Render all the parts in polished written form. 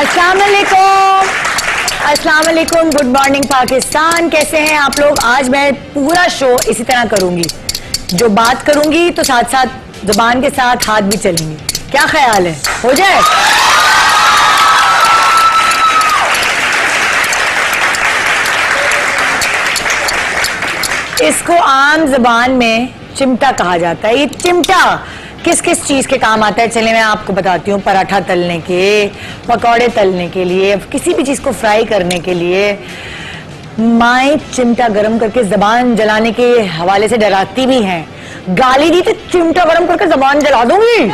अस्सलाम वालेकुम, good morning Pakistan. कैसे हैं आप लोग? आज मैं पूरा शो इसी तरह करूंगी, जो बात करूंगी तो साथ साथ जुबान के साथ हाथ भी चलेंगे। क्या ख्याल है, हो जाए? इसको आम जुबान में चिमटा कहा जाता है। ये चिमटा किस किस चीज के काम आता है, चलिए मैं आपको बताती हूँ। पराठा तलने के, पकौड़े तलने के लिए, किसी भी चीज को फ्राई करने के लिए। माएँ चिमटा गरम करके जबान जलाने के हवाले से डराती भी हैं। गाली दी तो चिमटा गरम करके जबान जला दूंगी।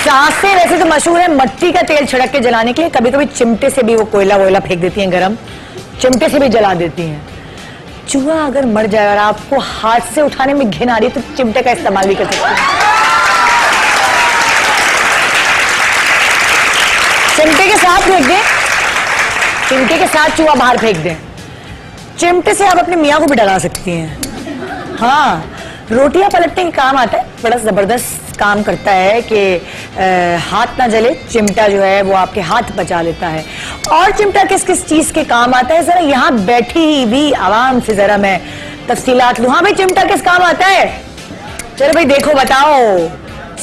सासें वैसे तो मशहूर है मट्टी का तेल छिड़क के जलाने के लिए, कभी कभी चिमटे से भी वो कोयला वोयला फेंक देती हैं, गरम चिमटे से भी जला देती हैं। चूहा अगर मर जाए और आपको हाथ से उठाने में घिन आ रही है तो चिमटे का इस्तेमाल भी कर सकते हैं। चिमटे के साथ फेंक दें, चिमटे के साथ चूहा बाहर फेंक दें। चिमटे से आप अपने मियाँ को भी डरा सकती हैं। हाँ, रोटियां पलटने के काम आता है, बड़ा जबरदस्त काम करता है कि हाथ ना जले। चिमटा जो है वो आपके हाथ बचा लेता है। और चिमटा किस किस चीज के काम आता है, जरा यहाँ बैठी हुई आवाम से जरा मैं तफसीलात लूं। हाँ भाई, चिमटा किस काम आता है? चलो भाई देखो, बताओ,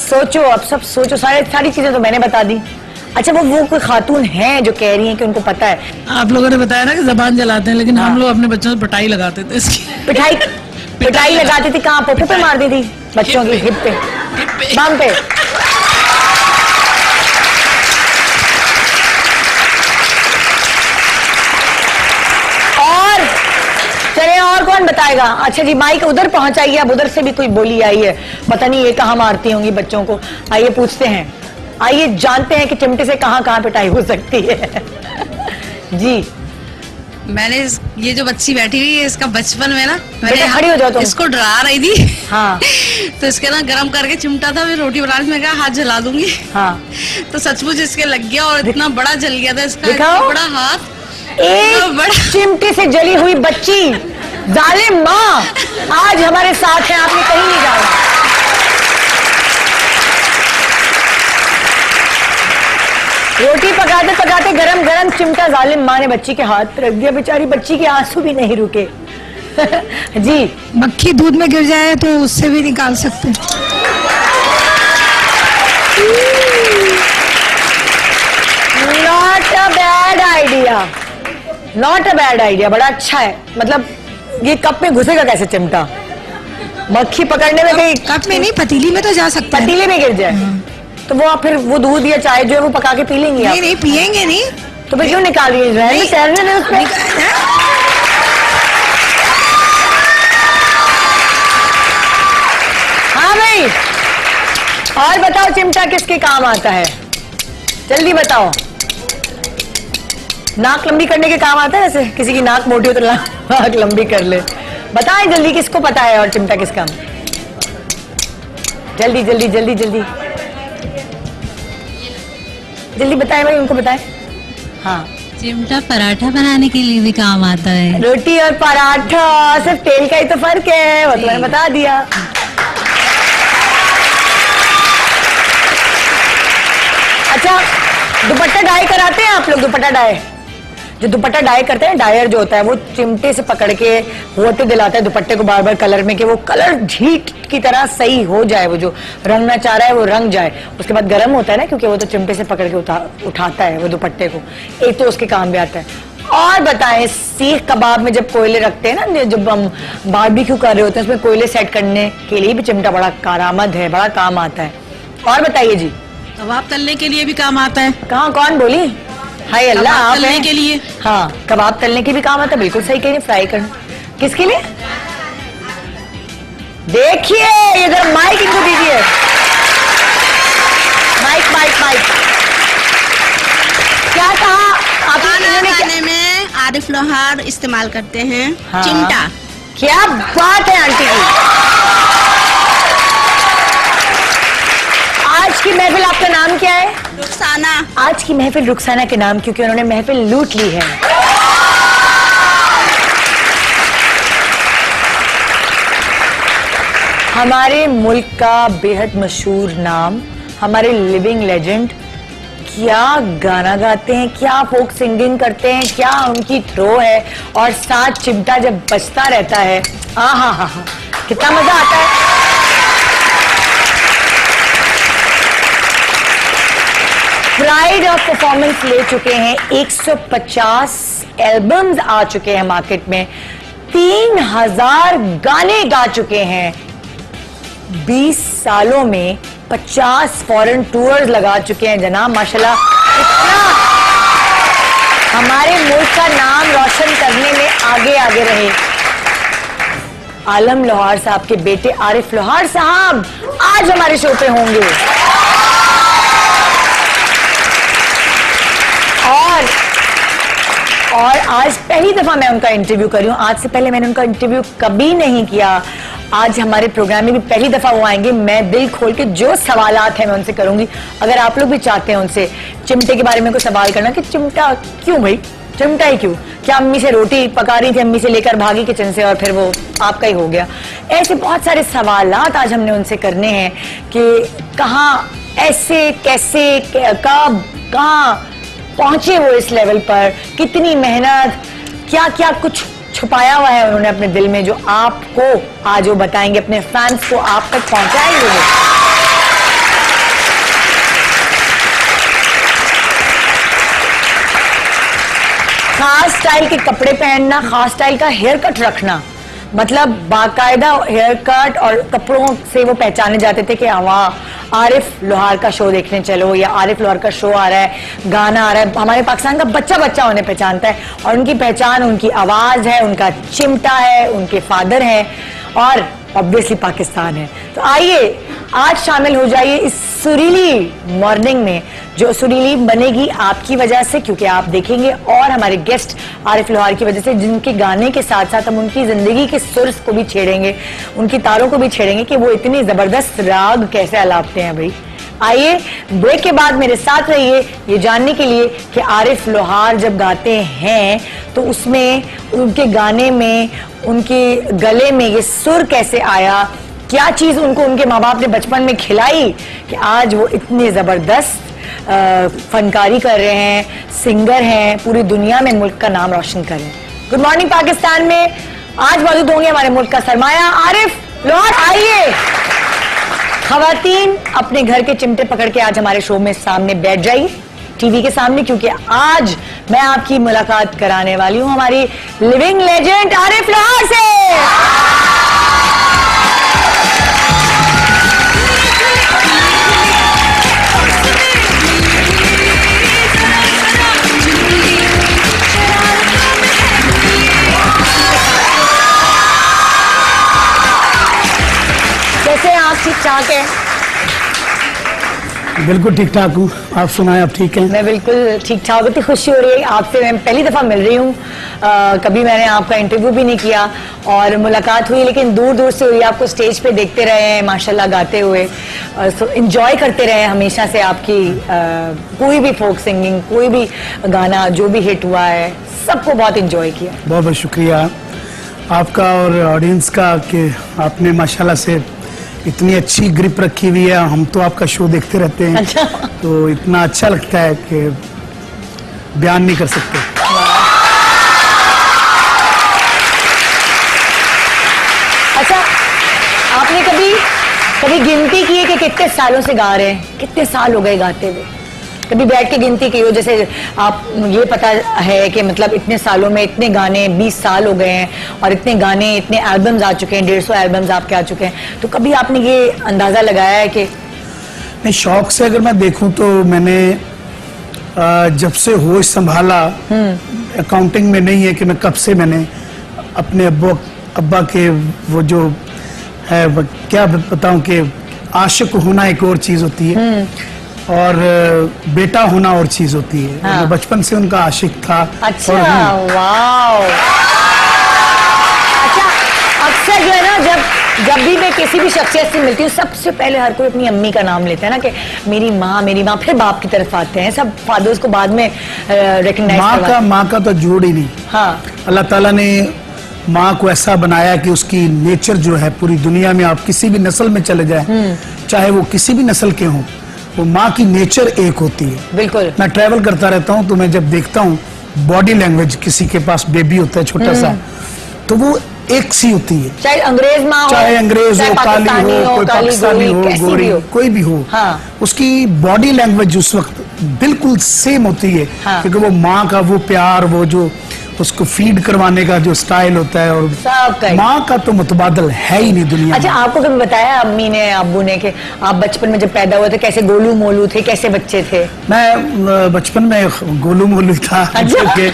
सोचो, अब सब सोचो। सारी चीजें तो मैंने बता दी। अच्छा, वो कोई खातून है जो कह रही है कि उनको पता है? आप लोगों ने बताया ना कि जबान जलाते हैं, लेकिन हम लोग अपने बच्चों से पिटाई लगाते थे। इसकी पिटाई लगाती थी। कहाँ? पोपे पे मारती थी बच्चों की, हिप पे, बाम पे। और चले, और कौन बताएगा? अच्छा जी, माइक उधर पहुंचाइए। अब उधर से भी कोई बोली आई है, पता नहीं ये कहाँ मारती होंगी बच्चों को। आइए पूछते हैं, आइए जानते हैं कि चिमटे से कहाँ कहाँ पिटाई हो सकती है। जी, मैंने ये जो बच्ची बैठी हुई है, इसका बचपन में ना मैंने खड़ी हो जाओ तुम। इसको डरा रही थी। हाँ। तो इसके ना गरम करके चिमटा था, मैं रोटी बना रही थी, मैं कहा हाथ जला दूंगी। हाँ। तो सचमुच इसके लग गया और इतना बड़ा जल गया था इसका, दिखाओ। इतना बड़ा हाथ, एक बड़ा। चिमटे से जली हुई बच्ची, जालिम माँ आज हमारे साथ है, आपने कहीं नहीं जाना। रोटी पकाते पकाते गरम गरम चिमटा जालिम माँ ने बच्ची के हाथ पर रख दिया। बेचारी बच्ची के आंसू भी नहीं रुके। जी, मक्खी दूध में गिर जाए तो उससे भी निकाल सकते हैं। Not a bad idea, not a bad idea, बड़ा अच्छा है। मतलब ये कप में घुसेगा कैसे चिमटा? मक्खी पकड़ने में कहीं कप में नहीं, पतीली में तो जा सकता है। पतीले में गिर जाए तो वो फिर वो दूध या चाय जो है वो पका के पी लेंगी? नहीं, पियेंगे नहीं। तो फिर क्यों निकाल रही है? तैरने में उसमें। हाँ भाई, और बताओ चिमटा किसके काम आता है? जल्दी बताओ। नाक लंबी करने के काम आता है? ऐसे किसी की नाक मोटी हो तो नाक लंबी कर ले। बताएं जल्दी, किसको पता है और चिमटा किस काम? जल्दी जल्दी जल्दी जल्दी जल्दी बताएं भाई, उनको बताएं। हाँ, चिमटा पराठा बनाने के लिए भी काम आता है। रोटी और पराठा, सिर्फ तेल का ही तो फर्क है, वो तो मैंने बता दिया। अच्छा, दुपट्टा डाई कराते हैं आप लोग? दुपट्टा डाई, जो दुपट्टा डाई करते हैं, डायर जो होता है वो चिमटे से पकड़ के होते दिलाता है दुपट्टे को बार बार कलर में, कि वो कलर झीट की तरह सही हो जाए, वो जो रंगना चाह रहा है वो रंग जाए। उसके बाद गर्म होता है ना, क्योंकि वो तो चिमटे से पकड़ के उठाता है वो दुपट्टे को। एक तो उसके काम भी आता है। और बताएं, सीख कबाब में जब कोयले रखते हैं ना, जब हम बारबेक्यू कर रहे होते हैं, उसमें कोयले सेट करने के लिए भी चिमटा बड़ा कारआमद है, बड़ा काम आता है। और बताइए जी। कबाब तलने के लिए भी काम आता है। कहाँ, कौन बोली? हाय अल्लाह, आप तलने के लिए। हाँ, कबाब तलने के भी काम आता है, बिल्कुल सही कह रही। फ्राई करना किसके लिए? देखिए, इधर माइक इनको दीजिए। Mic mic mic. क्या कहा आपने? खाने में आरिफ लोहार इस्तेमाल करते हैं। हाँ। चिमटा। क्या बात है आंटी की। आज की महफिल, आपका नाम क्या है? रुखसाना। आज की महफिल रुखसाना के नाम, क्योंकि उन्होंने महफिल लूट ली है। हमारे मुल्क का बेहद मशहूर नाम, हमारे लिविंग लेजेंड, क्या गाना गाते हैं, क्या फोक सिंगिंग करते हैं, क्या उनकी थ्रो है, और साथ चिमटा जब बजता रहता है, हा, कितना मजा आता है। प्राइड ऑफ परफॉर्मेंस ले चुके हैं, 150 एल्बम्स आ चुके हैं मार्केट में, 3000 गाने गा चुके हैं, 20 सालों में 50 फॉरेन टूर्स लगा चुके हैं जनाब, माशाल्लाह। इतना हमारे मुल्क का नाम रोशन करने में आगे रहे। आलम लोहार साहब के बेटे आरिफ लोहार साहब आज हमारे शो पे होंगे, और आज पहली दफा मैं उनका इंटरव्यू कर रही हूं। आज से पहले मैंने उनका इंटरव्यू कभी नहीं किया। आज हमारे प्रोग्राम में भी पहली दफा वो आएंगे। मैं दिल खोल के जो सवालात हैं मैं उनसे करूंगी। अगर आप लोग भी चाहते हैं उनसे चिमटे के बारे में कोई सवाल करना कि चिमटा क्यों भाई, चिमटा ही क्यों, क्या अम्मी से रोटी पका रही थी, अम्मी से लेकर भागी किचन से और फिर वो आपका ही हो गया, ऐसे बहुत सारे सवालात आज हमने उनसे करने हैं कि कहाँ, ऐसे, कैसे, कब, कहाँ पहुंचे वो इस लेवल पर, कितनी मेहनत, क्या क्या कुछ छुपाया हुआ है उन्होंने अपने दिल में जो आपको आज वो बताएंगे, अपने फैंस को आप तक पहुंचाएंगे वो। खास स्टाइल के कपड़े पहनना, खास स्टाइल का हेयर कट रखना, मतलब बाकायदा हेयर कट और कपड़ों से वो पहचाने जाते थे कि वाह आरिफ लोहार का शो देखने चलो, या आरिफ लोहार का शो आ रहा है, गाना आ रहा है। हमारे पाकिस्तान का बच्चा बच्चा उन्हें पहचानता है, और उनकी पहचान उनकी आवाज है, उनका चिमटा है, उनके फादर हैं, और ऑब्वियसली पाकिस्तान है। तो आइए आज शामिल हो जाइए इस सुरीली मॉर्निंग में, जो सुरीली बनेगी आपकी वजह से, क्योंकि आप देखेंगे, और हमारे गेस्ट आरिफ लोहार की वजह से, जिनके गाने के साथ साथ हम उनकी जिंदगी के सुर को भी छेड़ेंगे, उनकी तारों को भी छेड़ेंगे कि वो इतनी जबरदस्त राग कैसे अलापते हैं भाई। आइए ब्रेक के बाद मेरे साथ रहिए ये जानने के लिए कि आरिफ लोहार जब गाते हैं तो उसमें, उनके गाने में, उनके गले में ये सुर कैसे आया, क्या चीज उनको उनके माँ बाप ने बचपन में खिलाई कि आज वो इतने जबरदस्त फनकारी कर रहे हैं, सिंगर हैं, पूरी दुनिया में मुल्क का नाम रोशन कर रहे हैं। गुड मॉर्निंग पाकिस्तान में आज मौजूद होंगे हमारे मुल्क का सरमाया आरिफ लोहार। आइए खवातीन अपने घर के चिमटे पकड़ के आज हमारे शो में सामने बैठ जाइए, टीवी के सामने, क्योंकि आज मैं आपकी मुलाकात कराने वाली हूं हमारी लिविंग लेजेंड आरिफ लोहार से। कैसे आप, ठीक ठाक है? बिल्कुल ठीक ठाक हूँ, आप सुनाएं, आप ठीक हैं? मैं बिल्कुल ठीक ठाक हूँ। खुशी हो रही है आपसे, मैं पहली दफा मिल रही हूँ, कभी मैंने आपका इंटरव्यू भी नहीं किया और मुलाकात हुई, लेकिन दूर दूर से हुई। आपको स्टेज पे देखते रहे हैं माशाल्लाह गाते हुए, सो एंजॉय करते रहे हमेशा से आपकी कोई भी फोक सिंगिंग, कोई भी गाना जो भी हिट हुआ है, सबको बहुत एंजॉय किया। बहुत बहुत शुक्रिया आपका और ऑडियंस का कि आपने माशाल्लाह से इतनी अच्छी ग्रिप रखी हुई है। हम तो आपका शो देखते रहते हैं। अच्छा। तो इतना अच्छा लगता है कि बयान नहीं कर सकते। अच्छा, आपने कभी गिनती की है कि कितने सालों से गा रहे हैं, कितने साल हो गए गाते हुए? कभी बैठ के गिनती की हो, जैसे आप ये पता है कि मतलब इतने सालों में इतने गाने, 20 साल हो गए हैं और इतने गाने, इतने एल्बम्स आ चुके हैं, 150 एल्बम्स आपके आ चुके हैं, तो कभी आपने ये अंदाजा लगाया है कि? नहीं, शौक से अगर मैं देखूं तो मैंने जब से होश संभाला, अकाउंटिंग में नहीं है कि मैं कब से मैंने अपने अब्बा के वो जो है, क्या बताऊं कि आशिक होना एक और चीज होती है और बेटा होना और चीज होती है। हाँ। मैं बचपन से उनका आशिक था। अच्छा, वाव। अच्छा, अक्सर जो है ना, जब भी मैं किसी भी शख्सियत से मिलती हूँ, सबसे पहले हर कोई अपनी अम्मी का नाम लेता है ना, कि मेरी माँ, फिर बाप की तरफ आते हैं, सब फादर्स को बाद में रिकॉग्नाइज। माँ का तो जोड़ ही नहीं। हाँ। अल्लाह ताला ने माँ को ऐसा बनाया कि उसकी नेचर जो है पूरी दुनिया में, आप किसी भी नस्ल में चले जाए, चाहे वो किसी भी नस्ल के हों, वो माँ की नेचर एक होती है। बिल्कुल। मैं ट्रैवल करता रहता हूँ तो मैं जब देखता हूँ बॉडी लैंग्वेज, किसी के पास बेबी होता है छोटा सा, तो वो एक सी होती है, चाहे अंग्रेज माँ हो, चाहे अंग्रेज हो, काली हो, कोई काली, पाकिस्तानी हो, कैसी गोरी भी हो। कोई भी हो, हाँ। उसकी बॉडी लैंग्वेज उस वक्त बिल्कुल सेम होती है। हाँ। क्योंकि वो माँ का वो प्यार, वो जो उसको फीड करवाने का जो स्टाइल होता है, और सबका ही। माँ का तो मुतबादल है ही नहीं दुनिया अच्छा, में। आपको कभी बताया अम्मी ने, अब्बू ने कि आप बचपन में जब पैदा हुए थे कैसे गोलू मोलू थे, कैसे बच्चे थे? मैं बचपन में गोलू मोलू था। अच्छा। क्योंकि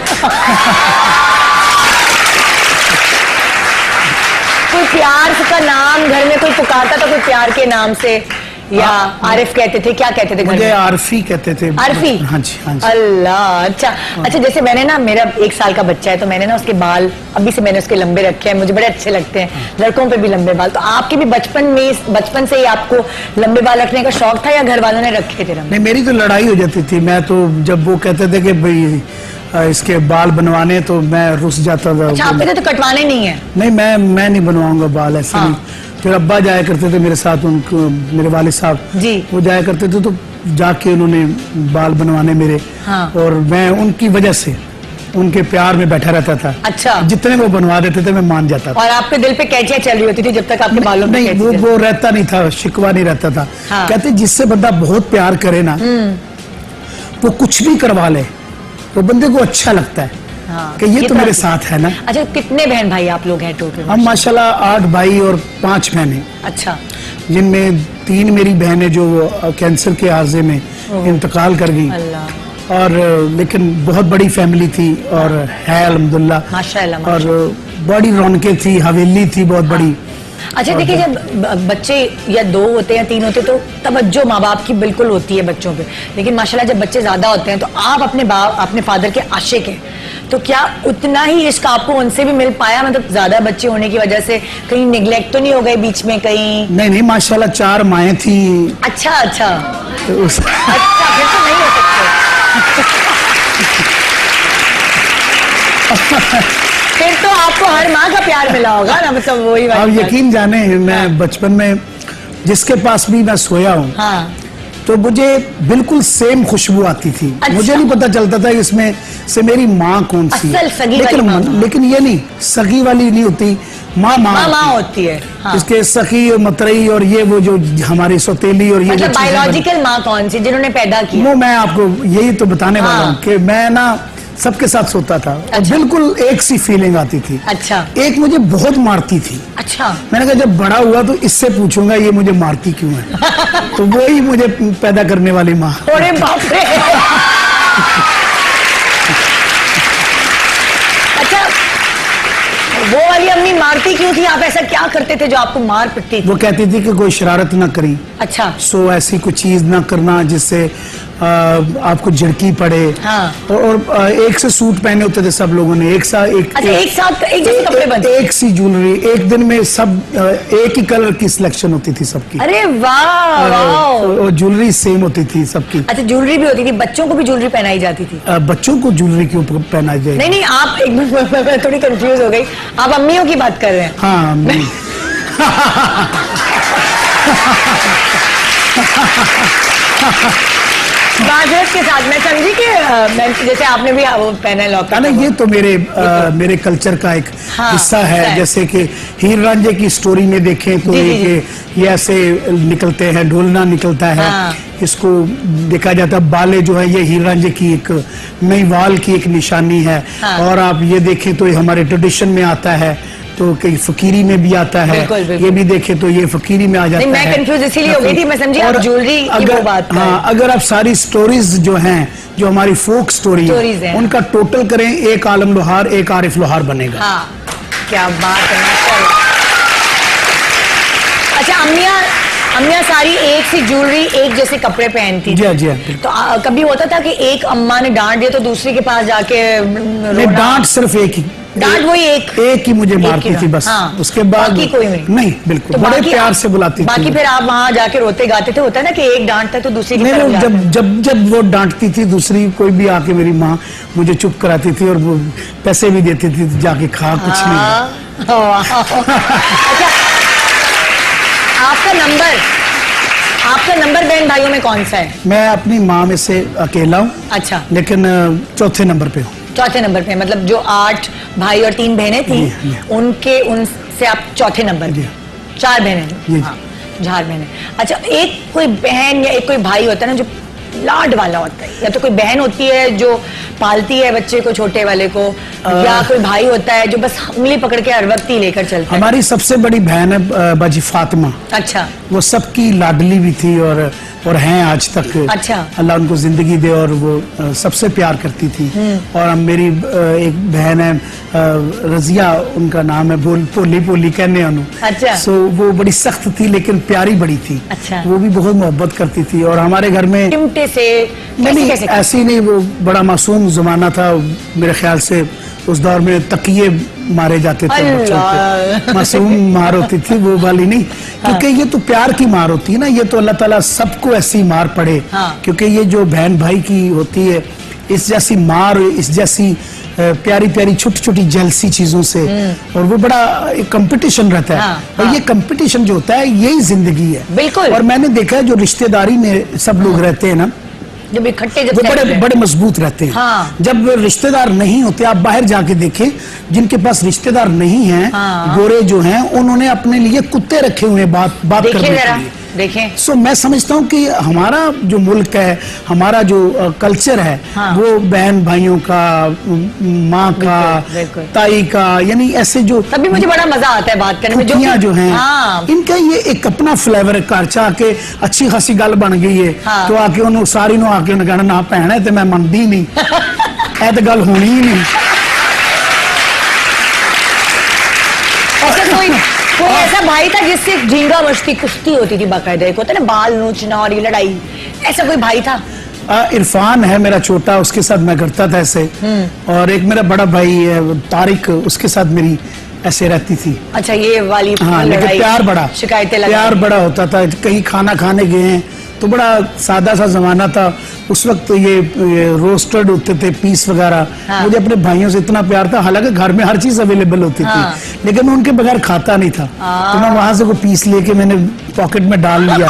कोई प्यार का नाम घर में कोई पुकारता था, कोई प्यार के नाम से, या आरिफ कहते थे, क्या कहते थे घर मुझे में? आरफी कहते थे। आरफी? हाँ जी, हाँ जी। अल्लाह, अच्छा। अच्छा, जैसे मैंने ना, मेरा 1 साल का बच्चा है, तो मैंने ना उसके बाल अभी से मैंने उसके लंबे रखे हैं, मुझे बड़े अच्छे लगते हैं, लड़कों पे भी लंबे बाल। तो आपके भी बचपन से ही आपको लंबे बाल रखने का शौक था, या घर वालों ने रखे थे लंबे? नहीं, मेरी तो लड़ाई हो जाती थी। मैं तो जब वो कहते थे कि भाई इसके बाल बनवाने, तो मैं रुस जाता था। अच्छा, आपके तो कटवाने नहीं है? नहीं, मैं नहीं बनवाऊंगा बाल, ऐसे हाँ। नहीं। फिर अब्बा जाया करते थे मेरे साथ, उनको, मेरे वालिद साहब जी। वो जाया करते थे, तो जाके उन्होंने बाल बनवाने मेरे। हाँ। और मैं उनकी वजह से, उनके प्यार में बैठा रहता था। अच्छा। जितने वो बनवा देते थे मैं मान जाता था। और आपके दिल पे कैचियां चल रही होती थी जब तक आपके बालों पे नहीं, कैंची चल- वो रहता नहीं था, शिकवा नहीं रहता था। हाँ। कहते जिससे बंदा बहुत प्यार करे ना, वो कुछ भी करवा ले तो बंदे को अच्छा लगता है हाँ, कि ये तो बात मेरे है। साथ है ना। अच्छा, कितने बहन भाई आप लोग हैं टोटल? हम माशाल्लाह 8 भाई और 5 बहनें, अच्छा। जिनमें 3 मेरी बहनें जो कैंसर के आर्जे में इंतकाल कर गई। अल्लाह, और लेकिन बहुत बड़ी फैमिली थी, और है अल्हम्दुलिल्लाह। माशाल्लाह, और बड़ी रौनकें थी, हवेली थी बहुत बड़ी। अच्छा, देखिए, जब बच्चे या 2 होते हैं, 3 होते हैं, तो तवज्जो माँ बाप की बिल्कुल होती है बच्चों पे। लेकिन माशाल्लाह जब बच्चे ज्यादा होते हैं, तो आप अपने फादर के आशिक हैं, तो क्या उतना ही इश्क आपको उनसे भी मिल पाया? मतलब ज्यादा बच्चे होने की वजह से कहीं निगलेक्ट तो नहीं हो गए बीच में कहीं? नहीं नहीं, माशाल्लाह 4 माएँ थी। अच्छा, अच्छा। तो उस अच्छा, फिर तो नहीं हो सकते। फिर तो आपको हर माँ का प्यार मिला होगा ना, मतलब वही आप वाली बात। यकीन जाने, मैं बचपन में जिसके पास भी मैं सोया हूँ, हाँ, तो मुझे बिल्कुल सेम खुशबू आती थी। अच्छा। मुझे नहीं पता चलता था कि इसमें से मेरी माँ कौन सी है। असल सगी वाली माँ। लेकिन ये नहीं, सगी वाली नहीं होती, माँ माँ होती है। हाँ। इसके सखी और मतरई और ये वो जो हमारी सौतेली और ये जो मतलब चीजें बायोलॉजिकल माँ कौन सी, जिन्होंने पैदा किया? वो मैं आपको यही तो बताने वाला हाँ। हूँ कि मैं ना सबके साथ सोता था, और अच्छा। बिल्कुल एक सी फीलिंग आती थी। अच्छा, एक मुझे बहुत मारती थी। अच्छा। मैंने कहा जब बड़ा हुआ तो इससे पूछूंगा ये मुझे मारती क्यों है। तो वही मुझे पैदा करने वाली माँ। अरे बाप रे। अच्छा, वो वाली अम्मी मारती क्यों थी? आप ऐसा क्या करते थे जो आपको मार पिटती थी? वो कहती थी कि कोई शरारत ना करी, अच्छा, सो ऐसी कोई चीज ना करना जिससे आपको झड़की पड़े। हाँ। और एक से सूट पहने होते थे सब लोगों ने, एक अच्छा, एक साथ एक जैसे कपड़े बनते? एक सी ज्वेलरी, एक दिन में सब एक ही कलर की सिलेक्शन होती थी सबकी। अरे वाह, वाह। और ज्वेलरी सेम होती थी सबकी। अच्छा, ज्वेलरी भी होती थी, बच्चों को भी ज्वेलरी पहनाई जाती थी? बच्चों को ज्वेलरी क्यों पहनाई जाएगी? नहीं नहीं, आप एक मिनट, मैं थोड़ी कंफ्यूज हो गई। आप अम्मियों की बात कर रहे हैं? हाँ, माजरत के साथ मैं समझी कि जैसे आपने भी वो पहना है लॉकेट। ना, ये तो मेरे कल्चर का एक हाँ, हिस्सा है। जैसे कि हीर रांझे की स्टोरी में देखें तो जी, ये ऐसे निकलते हैं, ढोलना निकलता है। हाँ। इसको देखा जाता है, बाले जो है ये हीर रांझे की एक नईवाल की एक निशानी है। हाँ। और आप ये देखें तो ये हमारे ट्रेडिशन में आता है, तो कई फकीरी में भी आता है। बिल्कुल, बिल्कुल। ये भी देखें तो ये फकीरी में आ जाता है। नहीं, मैं कंफ्यूज इसीलिए हो गई थी, मैं समझी आप ज्वेलरी की वो बात कर रहे हैं। हाँ, अगर आप सारी स्टोरीज जो हैं, जो हमारी फोक स्टोरी Stories है, हैं। उनका टोटल करें, एक आलम लोहार एक आरिफ लोहार बनेगा। हाँ, क्या बात है, माशाल्लाह। अच्छा, अम्मियाँ सारी एक सी ज्वेलरी, एक जैसे कपड़े पहनती जी थी। हाँ, जी हाँ, बिल्कुल। तो कभी होता था कि एक अम्मा ने डांट दिया तो दूसरी के पास जाके नहीं, रोना? डांट सिर्फ एक ही, डांट वही एक ही मुझे मारती ही थी बस। हाँ। उसके बाद बाकी कोई नहीं? नहीं, बिल्कुल, तो बड़े बाकी प्यार आप- से बुलाती थी। बाकी फिर आप वहां जाके रोते गाते थे? होता है ना कि एक डांटता है तो दूसरी की नहीं, तरफ वो जाता है। जब वो डांटती थी दूसरी, कोई भी आके मेरी माँ मुझे चुप कराती थी और वो पैसे भी देती थी, जाके खा कुछ नहीं। हाँ, अच्छा, आपका नंबर बहन भाइयों में कौन सा है? मैं अपनी माँ में से अकेला हूँ, अच्छा, लेकिन चौथे नंबर पे हूँ। चौथे नंबर पे, मतलब जो 8 भाई और 3 बहनें थी, जी। उनसे आप चौथे नंबर पे। 4 बहनें जी। हाँ, 4 बहनें। अच्छा, एक कोई बहन या एक कोई भाई होता है ना जो लाड वाला होता है, या तो कोई बहन होती है जो पालती है बच्चे को, छोटे वाले को, या कोई भाई होता है जो बस उंगली पकड़ के हर वक्त ही लेकर चलता है। हमारी सबसे बड़ी बहन है बाजी फातिमा। अच्छा, वो सबकी लाडली भी थी और हैं आज तक। अच्छा। अल्लाह उनको जिंदगी दे, और वो सबसे प्यार करती थी। और मेरी एक बहन है रजिया, उनका नाम है, पोली पोली कहने उन्होंने। अच्छा। सो वो बड़ी सख्त थी लेकिन प्यारी बड़ी थी। अच्छा। वो भी बहुत मोहब्बत करती थी। और हमारे घर में चिमटे से नहीं, कैसे? ऐसी नहीं, वो बड़ा मासूम जमाना था मेरे ख्याल से। उस दौर में तकिए मारे जाते थे बच्चों पे, मासूम मार होती थी, वो वाली नहीं। क्योंकि ये तो प्यार की मार होती है ना, ये तो अल्लाह ताला सबको ऐसी मार पड़े। हाँ। क्योंकि ये जो बहन भाई की होती है, इस जैसी मार, इस जैसी प्यारी प्यारी छोटी छोटी जेलसी चीजों से, और वो बड़ा एक कंपटीशन रहता है। हाँ, और हाँ। ये कंपटीशन जो होता है यही जिंदगी है। बिल्कुल। और मैंने देखा है जो रिश्तेदारी में सब लोग रहते हैं ना, जब इकट्ठे जब वो सेट बड़े हुए। बड़े मजबूत रहते हैं। हाँ। जब रिश्तेदार नहीं होते, आप बाहर जाके देखें, जिनके पास रिश्तेदार नहीं हैं, हाँ। गोरे जो हैं, उन्होंने अपने लिए कुत्ते रखे हुए हैं बात देखिए करने जरा, के लिए। देखें। सो मैं समझता हूँ कि हमारा जो मुल्क है, हमारा जो कल्चर है, हाँ। वो बहन भाइयों का, माँ का, बिल्कुल। ताई का, यानी ऐसे जो तभी मुझे बड़ा मजा आता है बात करने में, खुशियाँ जो हैं, हाँ, इनका ये एक अपना फ्लेवर है। घर च आके अच्छी खासी गल बन गई है, हाँ। तो आके उन्होंने सारी नु आके उन्हें कहना ना भैन है, तो मैं मनदी नहीं, ऐ तो गल होनी ही नहीं। ऐसा कोई ऐसा भाई था जिससे झींगा मस्ती कुश्ती होती थी बाकायदा, एक होता है ना बाल नोचना और ये लड़ाई, ऐसा कोई भाई था? इरफान है मेरा छोटा, उसके साथ मैं करता था ऐसे। और एक मेरा बड़ा भाई है तारिक, उसके साथ मेरी ऐसे रहती थी। अच्छा, ये वाली हाँ, लेकिन लड़ाई, प्यार बड़ा, शिकायतें प्यार बड़ा होता था। कहीं खाना खाने गए हैं तो बड़ा सादा सा जमाना था उस वक्त। तो ये रोस्टेड होते थे पीस वगैरह। हाँ। मुझे अपने भाइयों से इतना प्यार था, हालांकि घर में हर चीज अवेलेबल होती हाँ। थी, लेकिन मैं उनके बगैर खाता नहीं था। तो मैं वहां से कोई पीस लेके मैंने पॉकेट में डाल लिया।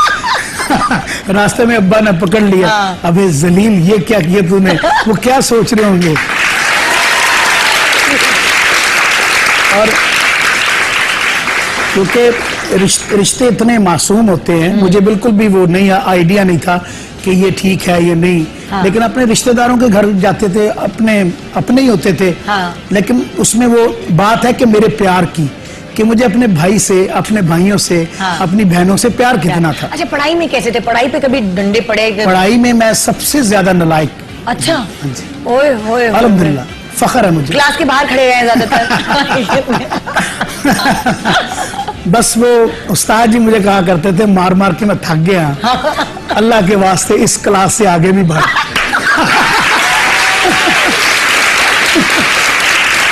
रास्ते में अब्बा ने पकड़ लिया। हाँ। अबे जलील, ये क्या किया तूने? वो क्या सोच रहे होंगे। और क्योंकि रिश्ते इतने मासूम होते हैं, मुझे बिल्कुल भी वो नहीं आइडिया नहीं था कि ये ठीक है ये नहीं। हाँ। लेकिन अपने रिश्तेदारों के घर जाते थे, अपने ही होते थे। हाँ। लेकिन उसमें वो बात है कि मेरे प्यार की, कि मुझे अपने भाई से, अपने भाइयों से, हाँ। अपनी बहनों से प्यार कितना था। अच्छा, पढ़ाई में कैसे थे? पढ़ाई पे कभी डंडे पड़े? पढ़ाई में मैं सबसे ज्यादा नालायक। अच्छा, हाँ जी। ओए होए, अल्हम्दुलिल्लाह, फख्र है मुझे। क्लास के बाहर खड़े रहे ज्यादातर। बस वो उस्ताद जी मुझे कहा करते थे, मार मार के मैं थक गया, अल्लाह के वास्ते इस क्लास से आगे भी बढ़।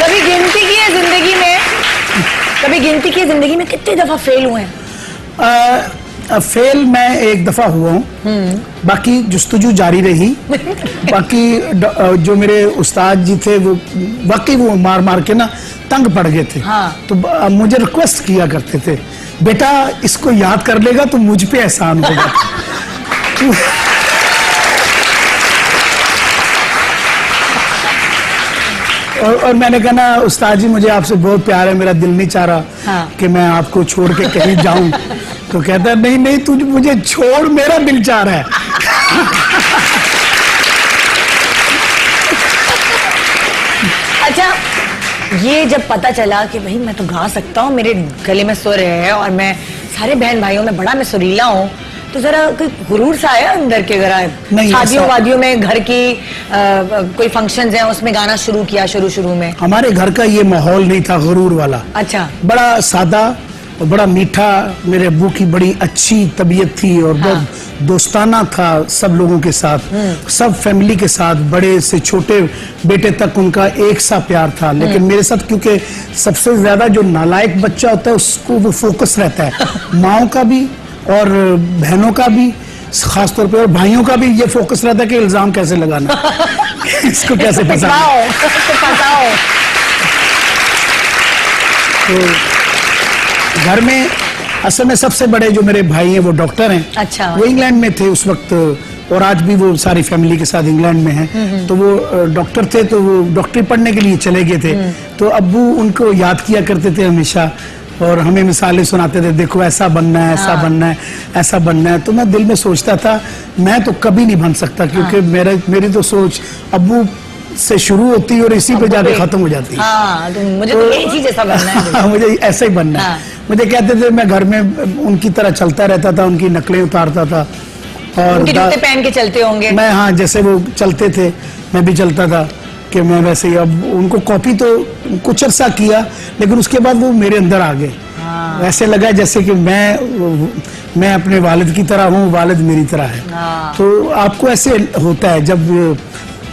कभी गिनती की है जिंदगी में? कभी गिनती की है जिंदगी में कितनी दफा फेल हुए हैं? फेल मैं एक दफा हुआ हूँ, बाकी जुस्तजू जारी रही। बाकी जो मेरे उस्ताद जी थे वो वाकई वो मार मार के ना तंग पड़ गए थे। हाँ। तो मुझे रिक्वेस्ट किया करते थे, बेटा इसको याद कर लेगा तो मुझ पे एहसान होगा। और मैंने कहा ना उस्ताद जी मुझे आपसे बहुत प्यार है, मेरा दिल नहीं चाह रहा हाँ। कि मैं आपको छोड़ के कहीं जाऊं। तो कहता है नहीं नहीं, तू मुझे छोड़, मेरा दिल चाह रहा है। अच्छा, ये जब पता चला कि भाई मैं तो गा सकता हूँ, मेरे गले में सुर है और मैं सारे बहन भाइयों में बड़ा मैं सुरीला हूँ, तो जरा कोई गुरूर सा आया अंदर के? जरा शादियों वादियों में घर की कोई फंक्शंस हैं उसमें गाना शुरू किया शुरू में? हमारे घर का ये माहौल नहीं था गुरूर वाला। अच्छा। बड़ा सादा और बड़ा मीठा। मेरे अब्बू की बड़ी अच्छी तबीयत थी और बहुत दोस्ताना था सब लोगों के साथ, सब फैमिली के साथ, बड़े से छोटे बेटे तक उनका एक सा प्यार था। लेकिन मेरे साथ क्योंकि सबसे ज्यादा जो नालायक बच्चा होता है उसको वो फोकस रहता है, माओ का भी और बहनों का भी खासतौर पे, और भाइयों का भी ये फोकस रहता है कि इल्जाम कैसे लगाना, इसको कैसे फंसाओ। तो घर में असल में सबसे बड़े जो मेरे भाई हैं वो डॉक्टर हैं। अच्छा। वो इंग्लैंड में थे उस वक्त, और आज भी वो सारी फैमिली के साथ इंग्लैंड में हैं। तो वो डॉक्टर थे, तो वो डॉक्टरी पढ़ने के लिए चले गए थे। तो अब्बू उनको याद किया करते थे हमेशा, और हमें मिसालें सुनाते थे, देखो ऐसा बनना है, ऐसा बनना है, ऐसा बनना है। तो मैं दिल में सोचता था मैं तो कभी नहीं बन सकता, क्योंकि मेरी तो सोच अब्बू से शुरू होती है और इसी पे जाके खत्म हो जाती है। हाँ, तो मुझे तो यही चीज ऐसा बनना है। मुझे ऐसा ही बनना है। मुझे कहते थे मैं घर में उनकी तरह चलता रहता था, उनकी नकलें उतारता था, और उनके जूते पहन के चलते होंगे। मैं, हाँ, जैसे वो चलते थे मैं भी चलता था, कि मैं वैसे ही। अब उनको कॉपी तो कुछ अर्सा किया, लेकिन उसके बाद वो मेरे अंदर आ गए। ऐसे लगा जैसे कि मैं अपने वालिद की तरह हूँ, वालिद मेरी तरह है। तो आपको ऐसे होता है। जब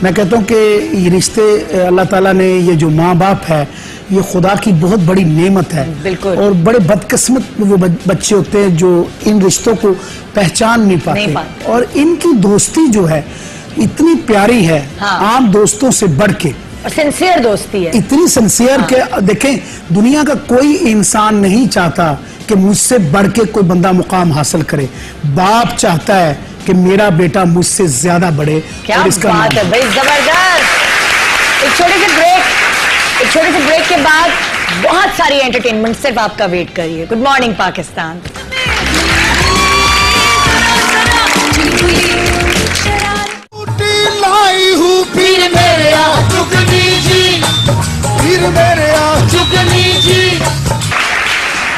मैं कहता हूँ कि ये रिश्ते अल्लाह ताला ने, ये जो माँ बाप है, ये खुदा की बहुत बड़ी नेमत है। बिल्कुल। और बड़े बदकिस्मत वो बच्चे होते हैं जो इन रिश्तों को पहचान नहीं पाते। और इनकी दोस्ती जो है इतनी प्यारी है, आम दोस्तों से बढ़ के, और सिंसियर दोस्ती है, इतनी सिंसियर के देखें, दुनिया का कोई इंसान नहीं चाहता कि मुझसे बढ़ के कोई बंदा मुकाम हासिल करे। बाप चाहता है कि मेरा बेटा मुझसे ज्यादा बढ़े। क्या और इसका बात है भाई, जबरदस्त। एक छोटे से ब्रेक के बाद बहुत सारी एंटरटेनमेंट सिर्फ आपका वेट करिए। Good morning Pakistan.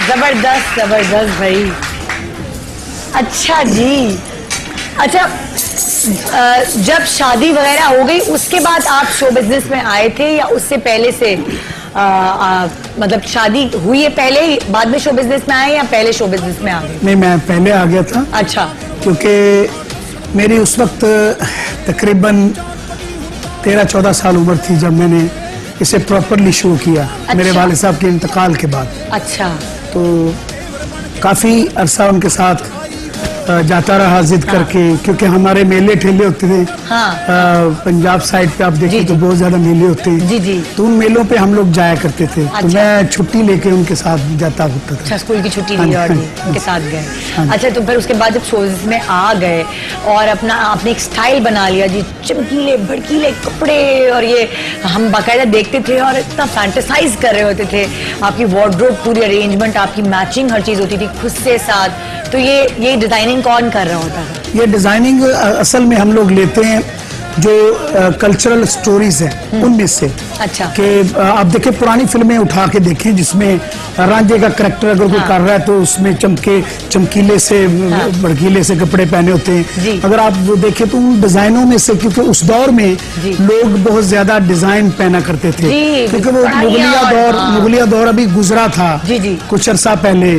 जबरदस्त जबरदस्त भाई। अच्छा जी, अच्छा, जब शादी वगैरह हो गई उसके बाद आप शो बिजनेस में आए थे, या उससे पहले से मतलब शादी हुई है पहले ही बाद में शो बिजनेस में आए, या पहले शो बिजनेस में आ गए? नहीं, मैं पहले आ गया था। अच्छा। क्योंकि मेरी उस वक्त तकरीबन 13-14 साल उम्र थी जब मैंने इसे प्रॉपरली शो किया। अच्छा। मेरे वालिद साहब के इंतकाल के बाद। अच्छा। तो काफी अरसा उनके साथ जाता रहा जिद करके, क्योंकि हमारे मेले ठेले होते थे। पंजाब साइड पे आप देखें तो बहुत ज्यादा मेले होते हैं। जी जी। तो उन मेलों पे हम लोग जाया करते थे। तो मैं छुट्टी लेके उनके साथ जाता होता था। अच्छा, स्कूल की छुट्टी ली और उनके साथ गए। अच्छा, तो फिर उसके बाद जब शोज में आ गए और आपने एक स्टाइल बना लिया जी, चमकीले भड़कीले कपड़े, और ये हम बाकायदा देखते थे और इतना फैंटेसाइज कर रहे होते थे। आपकी वार्डरोब पूरी अरेंजमेंट, आपकी मैचिंग हर चीज होती थी खुद से साथ। तो ये डिजाइनिंग कौन कर रहा होता था? ये डिजाइनिंग असल में हम लोग लेते हैं जो कल्चरल स्टोरीज है उनमें से। अच्छा। कि आप देखें पुरानी फिल्में उठा के देखें जिसमें रांझे का करैक्टर अगर कोई कर रहा है तो उसमें चमकीले से भड़कीले से कपड़े पहने होते हैं। अगर आप वो देखें तो उन डिजाइनों में से, क्योंकि उस दौर में लोग बहुत ज्यादा डिजाइन पहना करते थे, क्योंकि वो मुगलिया दौर अभी गुजरा था कुछ अरसा पहले।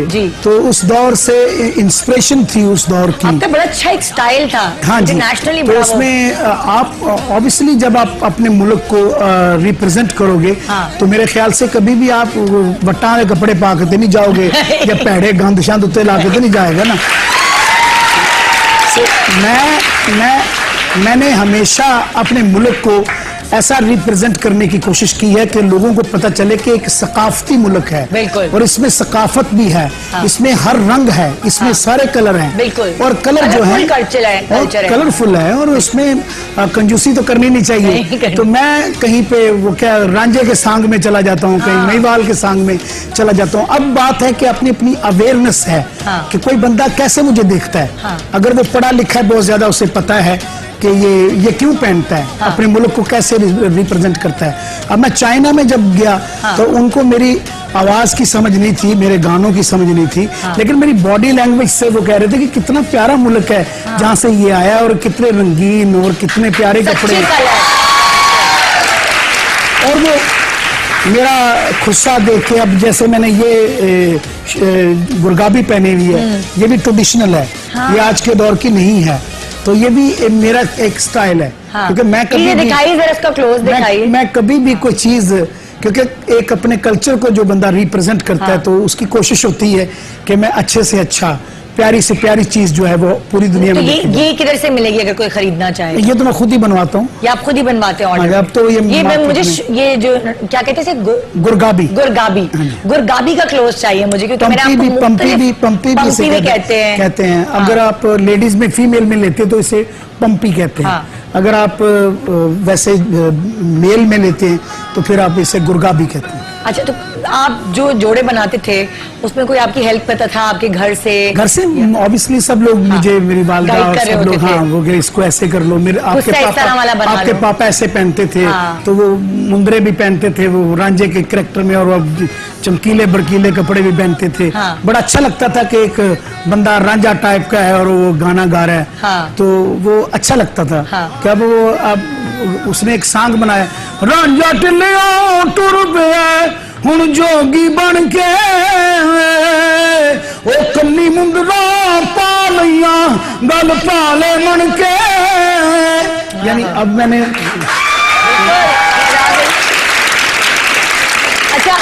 तो उस दौर से इंस्पिरेशन थी उस दौर की। आपका बड़ा अच्छा एक स्टाइल था। हाँ जी। नेशनली तो उसमें आप ऑब्वियसली जब आप अपने मुल्क को रिप्रेजेंट करोगे, तो मेरे ख्याल से कभी भी आप बट्टा के कपड़े पा के नहीं जाओगे या पैड़े गंद शांत उत्ते ला के नहीं जाएगा ना। मैंने हमेशा अपने मुल्क को ऐसा रिप्रेजेंट करने की कोशिश की है कि लोगों को पता चले कि एक सकाफती मुल्क है। बिल्कुल। और इसमें सकाफत भी है। इसमें हर रंग है, इसमें सारे कलर हैं। बिल्कुल। और कलर जो है कलरफुल है, और उसमें कंजूसी तो करनी नहीं चाहिए। तो मैं कहीं पे वो क्या रांझे के सांग में चला जाता हूँ, कहीं महिवाल के सांग में चला जाता हूँ। अब बात है कि अपनी अपनी अवेयरनेस है कि कोई बंदा कैसे मुझे देखता है। अगर वो पढ़ा लिखा है बहुत ज्यादा, उसे पता है कि ये क्यों पहनता है, अपने मुल्क को कैसे रिप्रेजेंट करता है। अब मैं चाइना में जब गया तो उनको मेरी आवाज की समझ नहीं थी, मेरे गानों की समझ नहीं थी, लेकिन मेरी बॉडी लैंग्वेज से वो कह रहे थे कि कितना प्यारा मुल्क है जहाँ से ये आया, और कितने रंगीन और कितने प्यारे कपड़े। और वो मेरा खुस्सा देख के, अब जैसे मैंने ये गुरगाबी पहनी हुई है, ये भी ट्रेडिशनल है, ये आज के दौर की नहीं है। तो ये भी मेरा एक स्टाइल है। क्योंकि मैं कभी मैं कभी भी कोई चीज, क्योंकि एक अपने कल्चर को जो बंदा रिप्रेजेंट करता है तो उसकी कोशिश होती है कि मैं अच्छे से अच्छा प्यारी से प्यारी चीज जो है वो पूरी दुनिया तो में देखी जाए। ये किधर से मिलेगी अगर कोई खरीदना चाहे? ये तो मैं खुद ही बनवाता हूँ। ये आप खुद ही बनवाते हैं ऑर्डर? हाँ, अब तो ये मैं मार्केट मुझे में- ये जो क्या कहते हैं इसे गुरगाबी। गुरगाबी। गुरगाबी का क्लोज चाहिए मुझे, क्योंकि मैंने पंपी आपको भी पंपी भी कहते हैं। अगर आप लेडीज में फीमेल में लेते तो इसे पंपी कहते हैं। हाँ। अगर आप वैसे मेल में लेते हैं तो फिर आप इसे गुरगाबी कहते हैं। अच्छा, तो आप जो जोड़े बनाते थे उसमें कोई आपकी हेल्प करता था आपके घर से? घर से ऑब्वियसली सब लोग मुझे, मेरी वालदा गाइड और कर रहे सब लोग, होते थे। हाँ वो कि इसको ऐसे कर लो। मेरे कुछ तो इस तरह वाला बना आपके लो। पापा ऐसे पहनते थे, हाँ। तो वो मुंदरे भी पहनते थे वो रांझे के कैरेक्टर में, और वो चमकीले भड़कीले कपड़े भी पहनते थे। हाँ। बड़ा अच्छा लगता था कि एक बंदा रांझा टाइप का है और वो गाना गा रहा है। हाँ। तो वो अच्छा लगता था। हाँ। कि अब उसने एक सॉन्ग बनाया, रांझा टिल्लियों टुर पे हुण जोगी बन के, ओ कन्नी मुंदरा पा लैया गल पाले मन के। यानी अब मैंने अच्छा,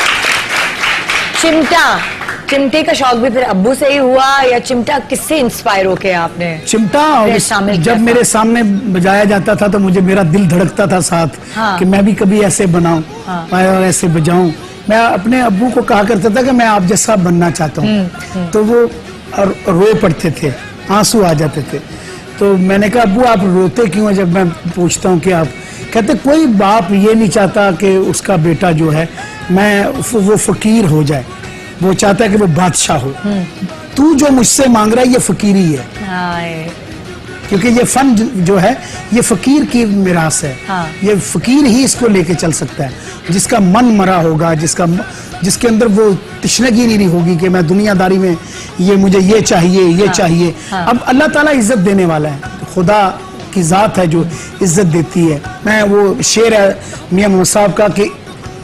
चिमटे का शौक भी फिर अब्बू से ही हुआ या चिमटा किससे इंस्पायर होके आपने? चिमटा फिर शामिल किया जब था? मेरे सामने बजाया जाता था तो मुझे मेरा दिल धड़कता था साथ। हाँ। कि मैं भी कभी ऐसे बनाऊं और ऐसे बजाऊं। मैं अपने अब्बू को कहा करता था कि मैं आप जैसा बनना चाहता हूँ। तो वो रो पड़ते थे, आंसू आ जाते थे। तो मैंने कहा अब्बू आप रोते क्यों? जब मैं पूछता हूँ कि आप, कहते कोई बाप ये नहीं चाहता कि उसका बेटा जो है वो फकीर हो जाए, वो चाहता है कि वो बादशाह हो। तू जो मुझसे मांग रहा है ये फकीरी है, क्योंकि ये फन जो है ये फकीर की मिरास है। हाँ। ये फकीर ही इसको लेके चल सकता है, जिसका मन मरा होगा, जिसके अंदर वो तशनगी नहीं होगी कि मैं दुनियादारी में ये मुझे ये चाहिए ये हाँ। चाहिए। हाँ। अब अल्लाह ताला इज्जत देने वाला है, खुदा की जात है जो इज्जत देती है। मैं वो शेर है मियां मोहम्मद साहब का कि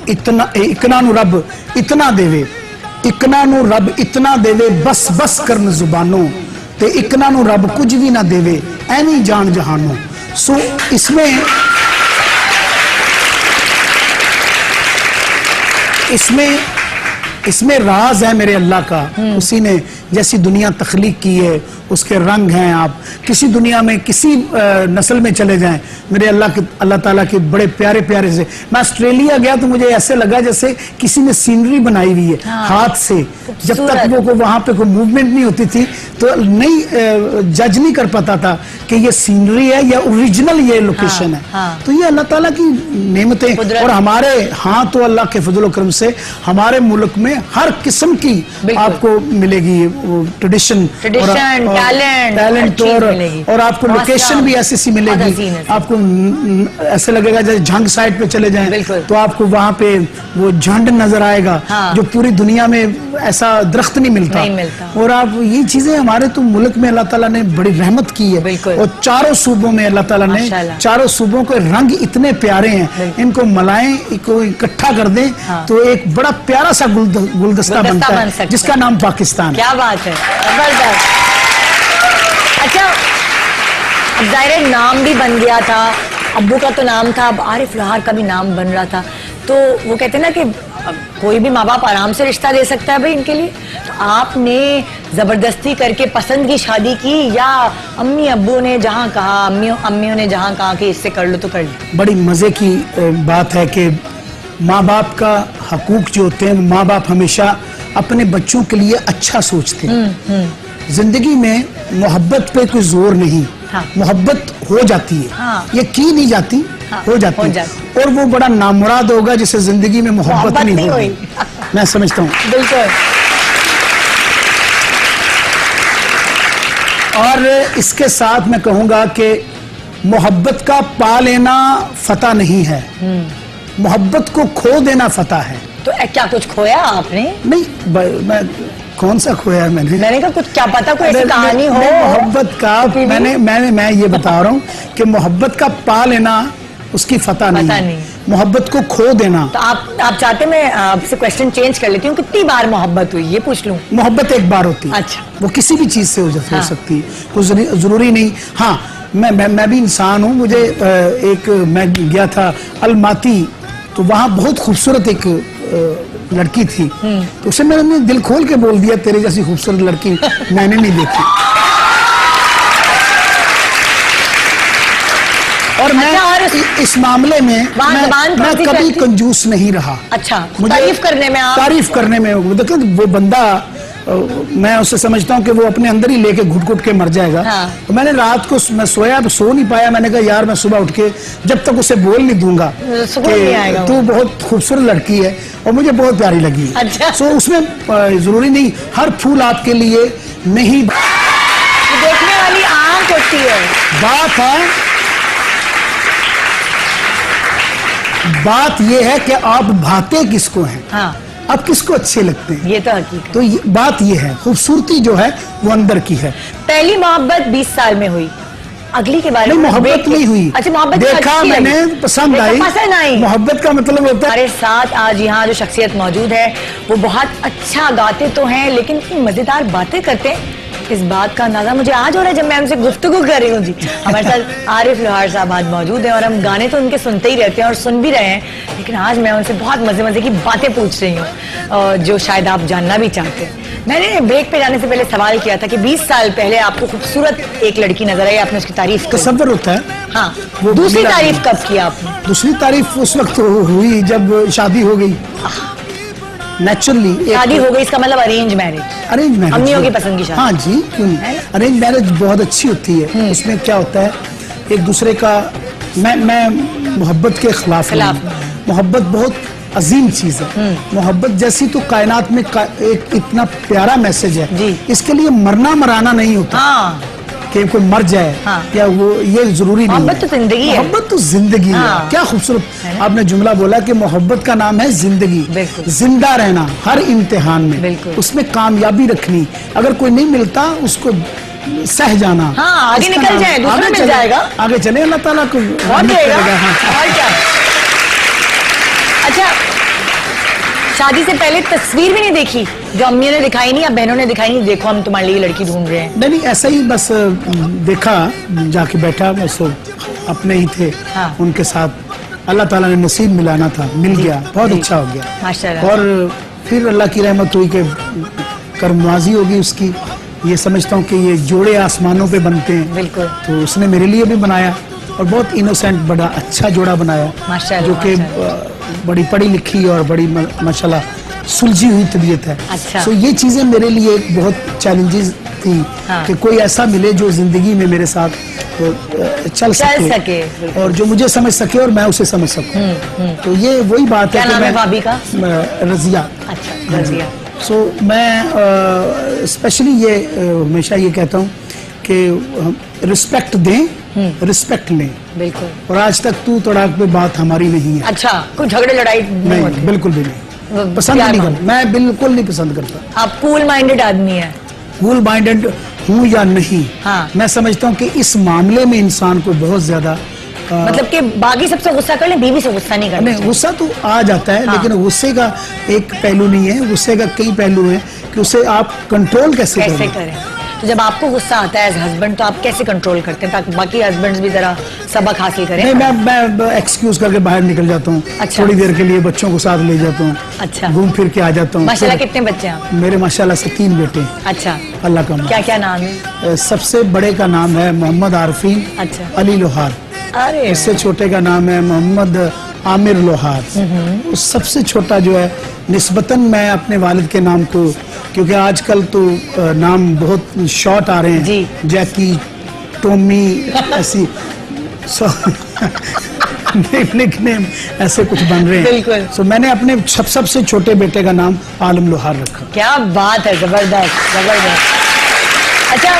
इकना नु रब इतना देवे, इकना नु रब इतना देवे, बस बस करन जुबानों ते इकना नु रब कुछ भी ना देवे, ऐनी जान जहानों। सो इसमें राज है मेरे अल्लाह का। उसी ने जैसी दुनिया तख्लीक की है उसके रंग हैं। आप किसी दुनिया में किसी नस्ल में चले जाएं, मेरे अल्लाह ताला के बड़े प्यारे प्यारे से। मैं ऑस्ट्रेलिया गया तो मुझे ऐसे लगा जैसे किसी ने सीनरी बनाई हुई है। हाँ। हाथ से। जब तक वो वहां पे कोई मूवमेंट नहीं होती थी तो नहीं जज नहीं कर पाता था कि ये सीनरी है या ओरिजिनल ये लोकेशन है। हाँ। तो ये अल्लाह ताला की नेमतें। और हमारे हाँ तो अल्लाह के फजल करम से हमारे मुल्क में हर किस्म की आपको मिलेगी ट्रेडिशन, टैलेंट और आपको लोकेशन भी ऐसी सी मिलेगी। आपको ऐसे लगेगा जैसे झंग साइड पे चले जाएं तो आपको वहां पे वो झंड नजर आएगा। हाँ। जो पूरी दुनिया में ऐसा दरख्त नहीं मिलता। और आप ये चीजें हमारे तो मुल्क में अल्लाह ताला ने बड़ी रहमत की है। और चारों सूबों में अल्लाह ताला ने चारों सूबों के रंग इतने प्यारे हैं, इनको मलाएं, इनको इकट्ठा कर दें। हाँ। तो एक बड़ा प्यारा सा गुलदस्ता बनता है जिसका नाम पाकिस्तान। क्या बात है, जबरदस्त। अच्छा, अब जाहिर नाम भी बन गया था, अब्बू का तो नाम था, अब आरिफ लोहार का भी नाम बन रहा था। तो वो कहते हैं ना कि कोई भी माँ बाप आराम से रिश्ता दे सकता है भाई इनके लिए। तो आपने जबरदस्ती करके पसंद की शादी की या अम्मी अब्बू ने जहाँ कहा, अम्मियों ने जहाँ कहा कि इससे कर लो तो कर लो? बड़ी मजे की बात है कि माँ बाप का हकूक जो होते हैं, माँ बाप हमेशा अपने बच्चों के लिए अच्छा सोचते हैं। जिंदगी में मोहब्बत पे कोई जोर नहीं। हाँ। मोहब्बत हो जाती है। हाँ। ये की नहीं जाती। हाँ। हो जाती है। और वो बड़ा नामुराद होगा जिसे जिंदगी में मोहब्बत नहीं होगी। मैं समझता हूँ। बिल्कुल। और इसके साथ मैं कहूंगा कि मोहब्बत का पा लेना फतह नहीं है, मोहब्बत को खो देना फतह है। तो क्या कुछ खोया आपने? नहीं, मैं कौन सा खोया मैंने कहा कुछ क्या पता कोई ऐसी कहानी हो मोहब्बत का। मैं ये बता रहा हूँ कि मोहब्बत का पा लेना उसकी फतह नहीं, मोहब्बत को खो देना। तो आप चाहते मैं आपसे क्वेश्चन चेंज कर लेती हूँ, कितनी बार मोहब्बत हुई ये पूछ लूँ? मोहब्बत एक बार होती है। अच्छा। वो किसी भी चीज से हो सकती है, कोई जरूरी नहीं। हाँ, मैं भी इंसान हूँ। मुझे मैं गया था अलमाती, तो वहाँ बहुत खूबसूरत एक लड़की थी तो उसे मैंने दिल खोल के बोल दिया तेरे जैसी खूबसूरत लड़की मैंने नहीं देखी। और मैं अच्छा, और इस मामले में जबान मैं कौन सी कभी चलती? कंजूस नहीं रहा। अच्छा, मुझे तारीफ करने में आप तारीफ करने में देखो वो बंदा मैं उससे समझता हूँ कि वो अपने अंदर ही लेके घुट घुट के मर जाएगा। हाँ। तो मैंने रात को मैं सोया सो नहीं पाया। मैंने कहा यार मैं सुबह उठ के जब तक उसे बोल नहीं दूंगा सुकून नहीं आएगा कि तू बहुत खूबसूरत लड़की है और मुझे बहुत प्यारी लगी। अच्छा। सो उसमें जरूरी नहीं हर फूल आपके लिए नहीं। देखने वाली आंख होती है। बात यह है कि आप भाते किसको हैं, हाँ, आप किसको अच्छे लगते हैं। ये तो हकीकत। तो बात ये है खूबसूरती जो है वो अंदर की है। पहली मोहब्बत 20 साल में हुई, अगली के बारे नहीं में मोहब्बत देख के- नहीं हुई। अच्छा, मोहब्बत देखा अच्छी मैंने लगी। पसंद देखा, आई। पसंद आई। मोहब्बत का मतलब होता है हमारे साथ आज यहाँ जो शख्सियत मौजूद है वो बहुत अच्छा गाते तो हैं लेकिन इतनी मजेदार बातें करते हैं। इस बात का अंदाजा मुझे आज हो रहा है जब मैं उनसे गुफ्तगू कर रही हूँ जी। हमारे साथ आरिफ लोहार साहब आज मौजूद हैं और हम गाने तो उनके सुनते ही रहते हैं और सुन भी रहे हैं, लेकिन आज मैं उनसे बहुत मजे मजे की बातें पूछ रही हूँ जो शायद आप जानना भी चाहते हैं। मैंने ब्रेक पे जाने से पहले सवाल किया था कि 20 साल पहले आपको खूबसूरत एक लड़की नजर आई, आपने उसकी तारीफ की। तसव्वुर होता है। हाँ, वो दूसरी मिला तारीफ नहीं। कब की आपने? दूसरी तारीफ उस वक्त हुई जब शादी हो गई नेचुरली। शादी हो गई इसका मतलब अरेंज मैरिज। अरेंज मैरिज अम्मियों की पसंद की शादी। हाँ जी, क्यों नहीं। अरेंज मैरिज बहुत अच्छी होती है। उसमें क्या होता है एक दूसरे का मैं मोहब्बत के खिलाफ खिलाफ हूँ। मोहब्बत बहुत अजीम चीज है। मोहब्बत जैसी तो कायनात में एक इतना प्यारा मैसेज है जी। इसके लिए मरना मराना नहीं होता हाँ, कि कोई मर जाए हाँ। या वो ये जरूरी नहीं है। मोहब्बत तो जिंदगी है। मोहब्बत तो जिंदगी हाँ। है। क्या खूबसूरत आपने जुमला बोला कि मोहब्बत का नाम है जिंदगी। बिल्कुल। जिंदा रहना हर इम्तिहान में, बिल्कुल। उसमें कामयाबी रखनी। अगर कोई नहीं मिलता उसको सह जाना। हाँ, आगे इसका निकल नाम- जाए, दूसरा आगे मिल चले- जाएगा। आगे चले अल्लाह ताला को और रहमत देगा। करेगा। हाँ। और क्या। अच्छा, शादी से पहले तस्वीर भी नहीं देखी जो अम्मियों ने दिखाई नहीं या बहनों ने दिखाई नहीं, देखो हम तुम्हारे लिए लड़की ढूंढ रहे हैं? नहीं ऐसा ही बस देखा जाके बैठा बस अपने ही थे। हाँ। उनके साथ अल्लाह ताला ने नसीब मिलाना था, मिल गया, बहुत जी। अच्छा हो गया माशाल्लाह। और फिर अल्लाह की रहमत हुई कि कर्मवाजी होगी उसकी। ये समझता हूँ कि ये जोड़े आसमानों पे बनते हैं। बिल्कुल। तो उसने मेरे लिए भी बनाया और बहुत इनोसेंट बड़ा अच्छा जोड़ा बनाया माशाल्लाह, जो कि बड़ी पढ़ी लिखी और बड़ी माशाल्लाह सुलझी हुई तबीयत है। अच्छा। सो ये चीजें मेरे लिए एक बहुत चैलेंजेस थी हाँ। कि कोई ऐसा मिले जो जिंदगी में मेरे साथ चल सके, और जो मुझे समझ सके और मैं उसे समझ सकूं। तो ये वही बात क्या है कि नाम है मैं भाभी का? रजिया। अच्छा, रजिया। सो मैं स्पेशली ये हमेशा ये कहता हूँ कि रिस्पेक्ट दें, रिस्पेक्ट लें। बिल्कुल। और आज तक तू तड़ाक पे बात हमारी नहीं है। अच्छा, कोई झगड़े लड़ाई नहीं होती? नहीं, बिल्कुल भी नहीं। पसंद प्यार नहीं मांग- करता, मैं बिल्कुल नहीं पसंद करता। आप कूल माइंडेड आदमी है। कूल माइंडेड हूँ या नहीं, हाँ। मैं समझता हूँ कि इस मामले में इंसान को बहुत ज्यादा मतलब कि बाकी सबसे गुस्सा कर ले, बीवी से गुस्सा नहीं करना नहीं, चाहिए। गुस्सा तो आ जाता है। हाँ। लेकिन गुस्से का एक पहलू नहीं है, गुस्से का कई पहलू हैं कि उसे आप कंट्रोल कैसे कैसे करें। करें? तो जब आपको गुस्सा आता है एज हस्बैंड तो आप कैसे कंट्रोल करते हैं ताकि बाकी हस्बैंड्स भी जरा सबक हासिल करें? नहीं, मैं एक्सक्यूज करके बाहर निकल जाता हूँ। अच्छा। थोड़ी देर के लिए बच्चों को साथ ले जाता हूँ। अच्छा। घूम फिर के आ जाता हूँ। माशाल्लाह, फिर- कितने बच्चे हैं आप? मेरे माशाल्लाह से 3 बेटे हैं। अच्छा, अल्लाह का क्या क्या नाम है? सबसे बड़े का नाम है मोहम्मद आरफीन अच्छा। अली लोहार। अरे इससे छोटे का नाम है मोहम्मद आमिर लोहार। उस सबसे छोटा जो है निस्बतन मैं अपने वालिद के नाम को, क्योंकि आजकल तो नाम बहुत शॉर्ट आ रहे हैं जी। जैकी, टॉमी, ऐसी निकनेम ऐसे कुछ बन रहे हैं। बिल्कुल। सो मैंने अपने सबसे छोटे बेटे का नाम आलम लोहार रखा। क्या बात है, जबरदस्त जबरदस्त। अच्छा,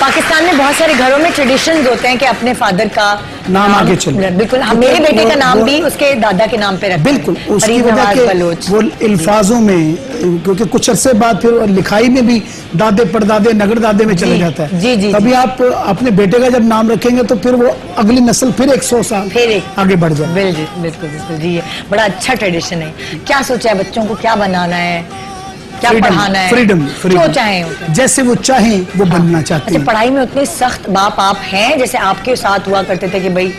पाकिस्तान में बहुत सारे घरों में ट्रेडिशंस होते हैं कि अपने फादर का नाम आगे चले। बिल्कुल, हम तो मेरे बेटे का वो- नाम वो- भी उसके दादा के नाम पे रखते हैं। बिल्कुल, उसकी फरीद वजह नवाज के बलोच। वो अल्फाजों में, क्योंकि कुछ अरसे बाद फिर लिखाई में भी दादे परदादे नगर दादे में चले जी, जाता है। जी, जी, तभी जी। आप अपने बेटे का जब नाम रखेंगे तो फिर वो अगली नस्ल फिर 100 साल फिर एक आगे बढ़ जाए। बिल्कुल बिल्कुल बिल्कुल जी, ये बड़ा अच्छा ट्रेडिशन है। क्या सोचा है बच्चों को, क्या बनाना है, क्या पढ़ाना है? फ्रीडम, जो चाहे वो। जैसे वो चाहें वो बनना चाहते अच्छा, हैं। पढ़ाई में उतने सख्त बाप आप हैं जैसे आपके साथ हुआ करते थे कि भाई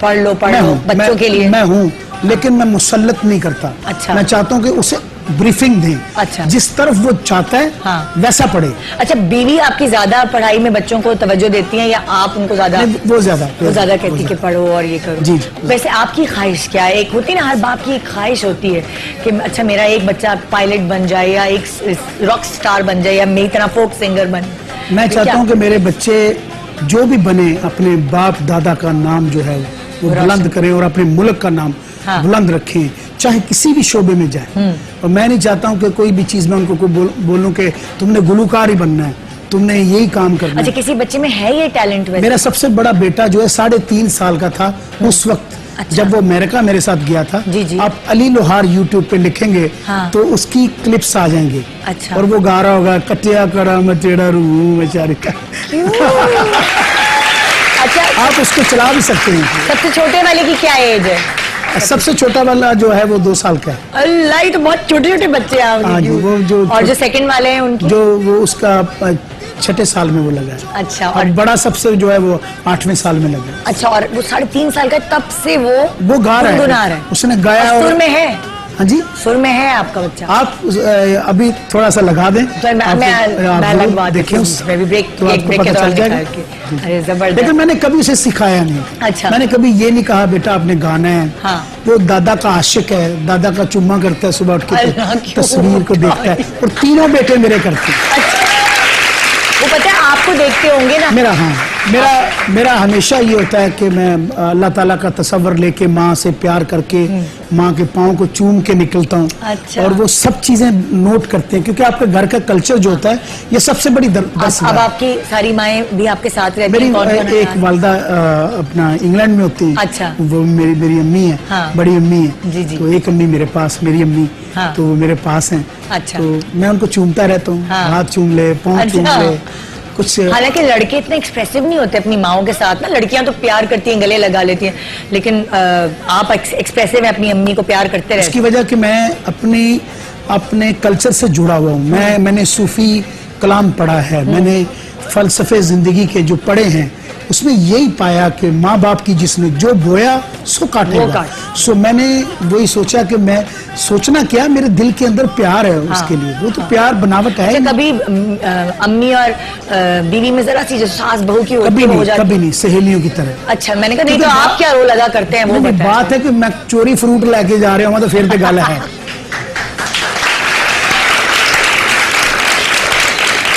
पढ़ लो मैं हूँ, बच्चों के लिए? मैं हूँ, लेकिन मैं मुसल्लत नहीं करता। अच्छा। मैं चाहता हूँ कि उसे ब्रीफिंग दें। अच्छा। जिस तरफ वो चाहता है हाँ। वैसा पढ़े। अच्छा, बीवी आपकी ज्यादा पढ़ाई में बच्चों को तवज्जो देती हैं या आप उनको ज्यादा? वो ज्यादा कहती कि पढ़ो और ये करो। जी। वैसे आपकी ख्वाहिश क्या है? एक होती है ना, हर बाप की एक ख्वाहिश होती है कि अच्छा मेरा एक बच्चा पायलट बन जाए या एक रॉक स्टार बन जाए या मेरी तरह फोक सिंगर बन। मैं चाहता हूँ कि मेरे बच्चे जो भी बने अपने बाप दादा का नाम जो है वो बुलंद करें और अपने मुल्क का नाम हाँ। बुलंद रखें, चाहे किसी भी शोबे में जाए। और मैं नहीं चाहता हूँ कि कोई भी चीज में उनको बोलूं कि तुमने गुलकार ही बनना है, तुमने यही काम करना अच्छा, है। किसी बच्चे में है ये टैलेंट? मेरा सबसे बड़ा बेटा जो है 3.5 साल का था उस वक्त। अच्छा। जब वो अमेरिका मेरे साथ गया था। जी, जी। आप अली लोहार यूट्यूब पे लिखेंगे हाँ। तो उसकी क्लिप्स आ जाएंगे। अच्छा। और वो गा रहा होगा कटिया करा मचेड़ा रू बेचारी का। अच्छा, आप उसको चला भी सकते हैं। सबसे छोटे वाले की क्या एज है? सबसे छोटा वाला जो है वो 2 साल का है। अल्लाह, ये तो बहुत छोटे छोटे बच्चे हैं हाँ जी, वो और जो सेकंड वाले हैं उनकी? जो वो उसका 6ठे साल में वो लगा है। अच्छा। और बड़ा सबसे जो है वो 8वें साल में लगा है। अच्छा, और वो 3.5 साल का तब से वो गा रहा गुनगुना है, रहा है। उसने गाया। और सुर में है? हाँ जी, सुर में है आपका बच्चा? आप अभी थोड़ा सा लगा दें। तो मैं लगवा देखिए मैं भी ब्रेक तो आपको के पता दौरान चल जाएगा। निकाल के। अरे जबरदस्त। लेकिन मैंने कभी उसे सिखाया नहीं। अच्छा। मैंने कभी ये नहीं कहा बेटा आपने गाना है। हाँ। वो दादा का आशिक है, दादा का चुम्मा करता है सुबह उठ अल्लाह, के, क्यों? तस्वीर को देखता है। और तीनों बेटे मेरे करते हैं। अच्छा, वो पता है आपको देखते होंगे ना? मेरा हमेशा ये होता है कि मैं अल्लाह ताला का तसव्वुर लेके माँ से प्यार करके माँ के पाँव को चूम के निकलता हूँ। अच्छा। और वो सब चीजें नोट करते हैं क्योंकि आपके घर का कल्चर जो होता है ये सबसे बड़ी दरस अब आपकी सारी माएँ भी आपके साथ रहती मेरी हैं? कौन-कौन है? एक वालदा अपना इंग्लैंड में होती है। अच्छा। वो मेरी अम्मी है। हाँ। बड़ी अम्मी है। जी, जी। तो एक अम्मी मेरे पास, मेरी अम्मी। हाँ। तो वो मेरे पास हैं। अच्छा। तो मैं उनको चूमता रहता हूँ। हाँ। हाथ चूम ले, पाँव चूम अच्छा। ले, कुछ। हालांकि लड़के इतने एक्सप्रेसिव नहीं होते अपनी माओ के साथ ना। लड़कियां तो प्यार करती हैं, गले लगा लेती हैं, लेकिन आप एक्सप्रेसिव हैं, अपनी अम्मी को प्यार करते रहते इसकी वजह कि मैं अपने कल्चर से जुड़ा हुआ हूँ। मैंने सूफी कलाम पढ़ा है, मैंने फलसफे जिंदगी के जो पढ़े हैं उसमें यही पाया कि माँ बाप की जिसने जो बोया सो काटेगा। सो मैंने वही सोचा कि मैं सोचना क्या, मेरे दिल के अंदर प्यार है उसके लिए। वो तो प्यार बनावट है। कभी अम्मी और बीवी में जरा सी जो सास बहू की होती है वो हो जाती? कभी नहीं, सहेलियों की तरह। अच्छा, मैंने कहा नहीं तो आप क्या रोल अदा करते हैं वो बताएं। बात है कि मैं चोरी फ्रूट लेके जा रहा हूँ तो फिर तो गाला है।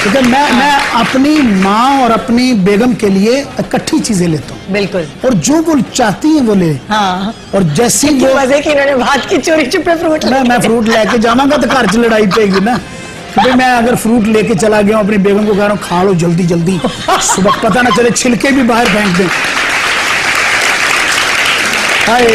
क्योंकि मैं अपनी माँ और अपनी बेगम के लिए इकट्ठी चीजें लेता हूँ। बिल्कुल। और जो वो चाहती है वो ले। हाँ। और जैसे वो मजे की इन्होंने बात की, चोरी छुपे फ्रूट मैं फ्रूट लेके जाऊंगा तो घर च लड़ाई पेगी ना। क्योंकि मैं अगर फ्रूट लेके चला गया हूँ अपनी बेगम को कह रहा हूँ खा लो जल्दी जल्दी, सुबह पता ना चले छिलके भी बाहर फेंक दें। हाय,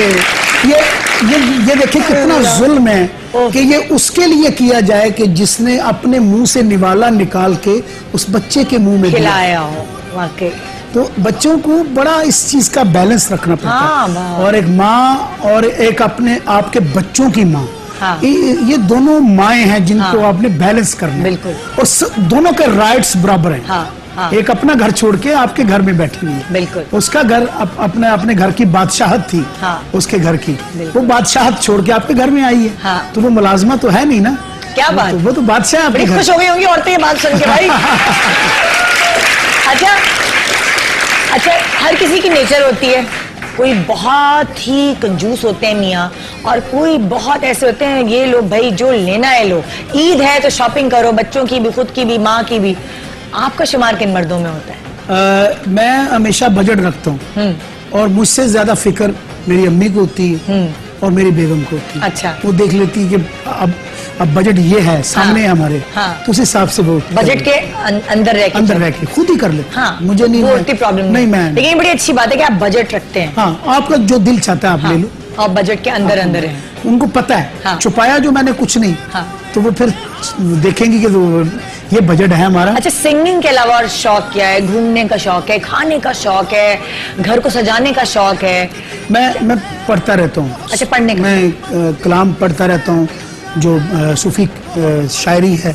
ये देखिए कितना जुल्म है कि ये उसके लिए किया जाए कि जिसने अपने मुंह से निवाला निकाल के उस बच्चे के मुंह में खिलाया हो। वाकई तो बच्चों को बड़ा इस चीज का बैलेंस रखना पड़ता है। और एक माँ और एक अपने आपके बच्चों की माँ, ये दोनों माएँ हैं जिनको आपने बैलेंस करना है। बिल्कुल। और दोनों के राइट्स बराबर हैं। एक अपना घर छोड़ के आपके घर में बैठी हुई है। बिल्कुल। उसका घर अपने घर की बादशाहत थी। उसके घर की वो बादशाहत छोड़ के आपके घर में आई है। तो वो मुलाजमा तो है नहीं ना। क्या बात, वो तो बादशाह। बड़ी खुश हो गई होंगी औरतें ये बात सुन के भाई। अच्छा, हर किसी की नेचर होती है। कोई बहुत ही कंजूस होते हैं मियाँ, और कोई बहुत ऐसे होते हैं ये लो भाई जो लेना है लो, ईद है तो शॉपिंग करो, बच्चों की भी, खुद की भी, माँ की भी। आपका शुमार किन मर्दों में होता है? मैं हमेशा बजट रखता हूँ और मुझसे ज्यादा फिक्र मेरी अम्मी को होती है और मेरी बेगम को होती है। अच्छा। वो देख लेती है कि अब बजट ये है सामने है हमारे। तो उस हिसाब से वो बजट के अंदर रह के खुद ही कर लेते। हाँ, मुझे नहीं होती प्रॉब्लम नहीं। मैं लेकिन ये बड़ी अच्छी बात है कि आप बजट रखते हैं। हाँ, आपका जो दिल चाहता है आप ले लो और बजट के अंदर अंदर है। उनको पता है छुपाया जो मैंने कुछ नहीं। तो वो फिर देखेंगे कि ये बजट है हमारा। अच्छा, सिंगिंग के अलावा और शौक क्या है? घूमने का शौक है, खाने का शौक है, घर को सजाने का शौक है? मैं पढ़ता रहता हूँ। अच्छा, पढ़ने का? मैं कलाम पढ़ता रहता हूँ जो सूफी शायरी है,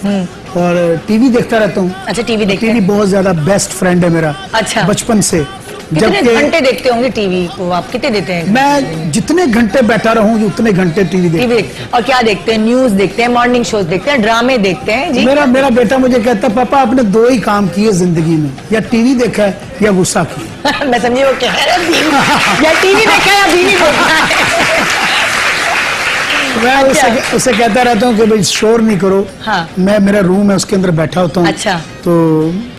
और टीवी देखता रहता हूँ। अच्छा, टीवी बहुत ज्यादा बेस्ट फ्रेंड है मेरा। अच्छा। बचपन से कितने घंटे देखते होंगे टीवी को आप? कितने देते हैं? मैं जितने घंटे बैठा रहूंगी उतने घंटे टीवी टीवी देखता हूँ। और क्या देखते हैं? न्यूज देखते हैं, मॉर्निंग शोज देखते हैं, ड्रामे देखते हैं जी? मेरा बेटा मुझे कहता है पापा आपने 2 ही काम किए जिंदगी में, या टीवी देखा है या गुस्सा किया। मैं समझी वो कह रहे हैं या टीवी देखा है या बीवी देखा है। मैं उसे कहता रहता हूँ कि भाई शोर नहीं करो। हाँ। मैं मेरा रूम है उसके अंदर बैठा होता हूँ। अच्छा। तो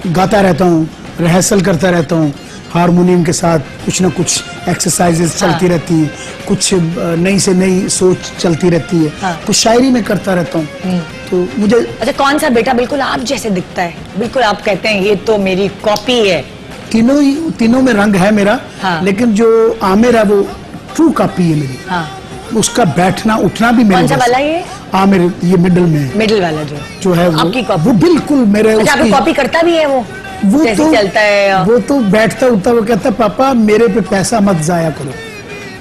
गाता रहता हूँ, रिहर्सल करता रहता हूँ, हारमोनियम के साथ कुछ ना कुछ एक्सरसाइजेस चलती रहती हैं, कुछ नई से नई सोच चलती रहती है। हाँ। कुछ शायरी में करता रहता हूँ। तो मुझे अच्छा, कौन सा बेटा बिल्कुल आप जैसे दिखता है? बिल्कुल आप कहते हैं ये तो मेरी कॉपी है। तीनों में रंग है मेरा। हाँ। लेकिन जो आमिर है वो ट्रू कॉपी है मेरी। हाँ। उसका बैठना उठना भी मेरे कौन सा जैसा। वाला ये? आमिर ये मिडिल में है। मिडिल वाला जो है आपकी कॉपी? वो बिल्कुल मेरे अच्छा, आपकी कॉपी करता भी है वो जैसे तो चलता है? वो तो बैठता उठता वो कहता पापा मेरे पे पैसा मत जाया करो।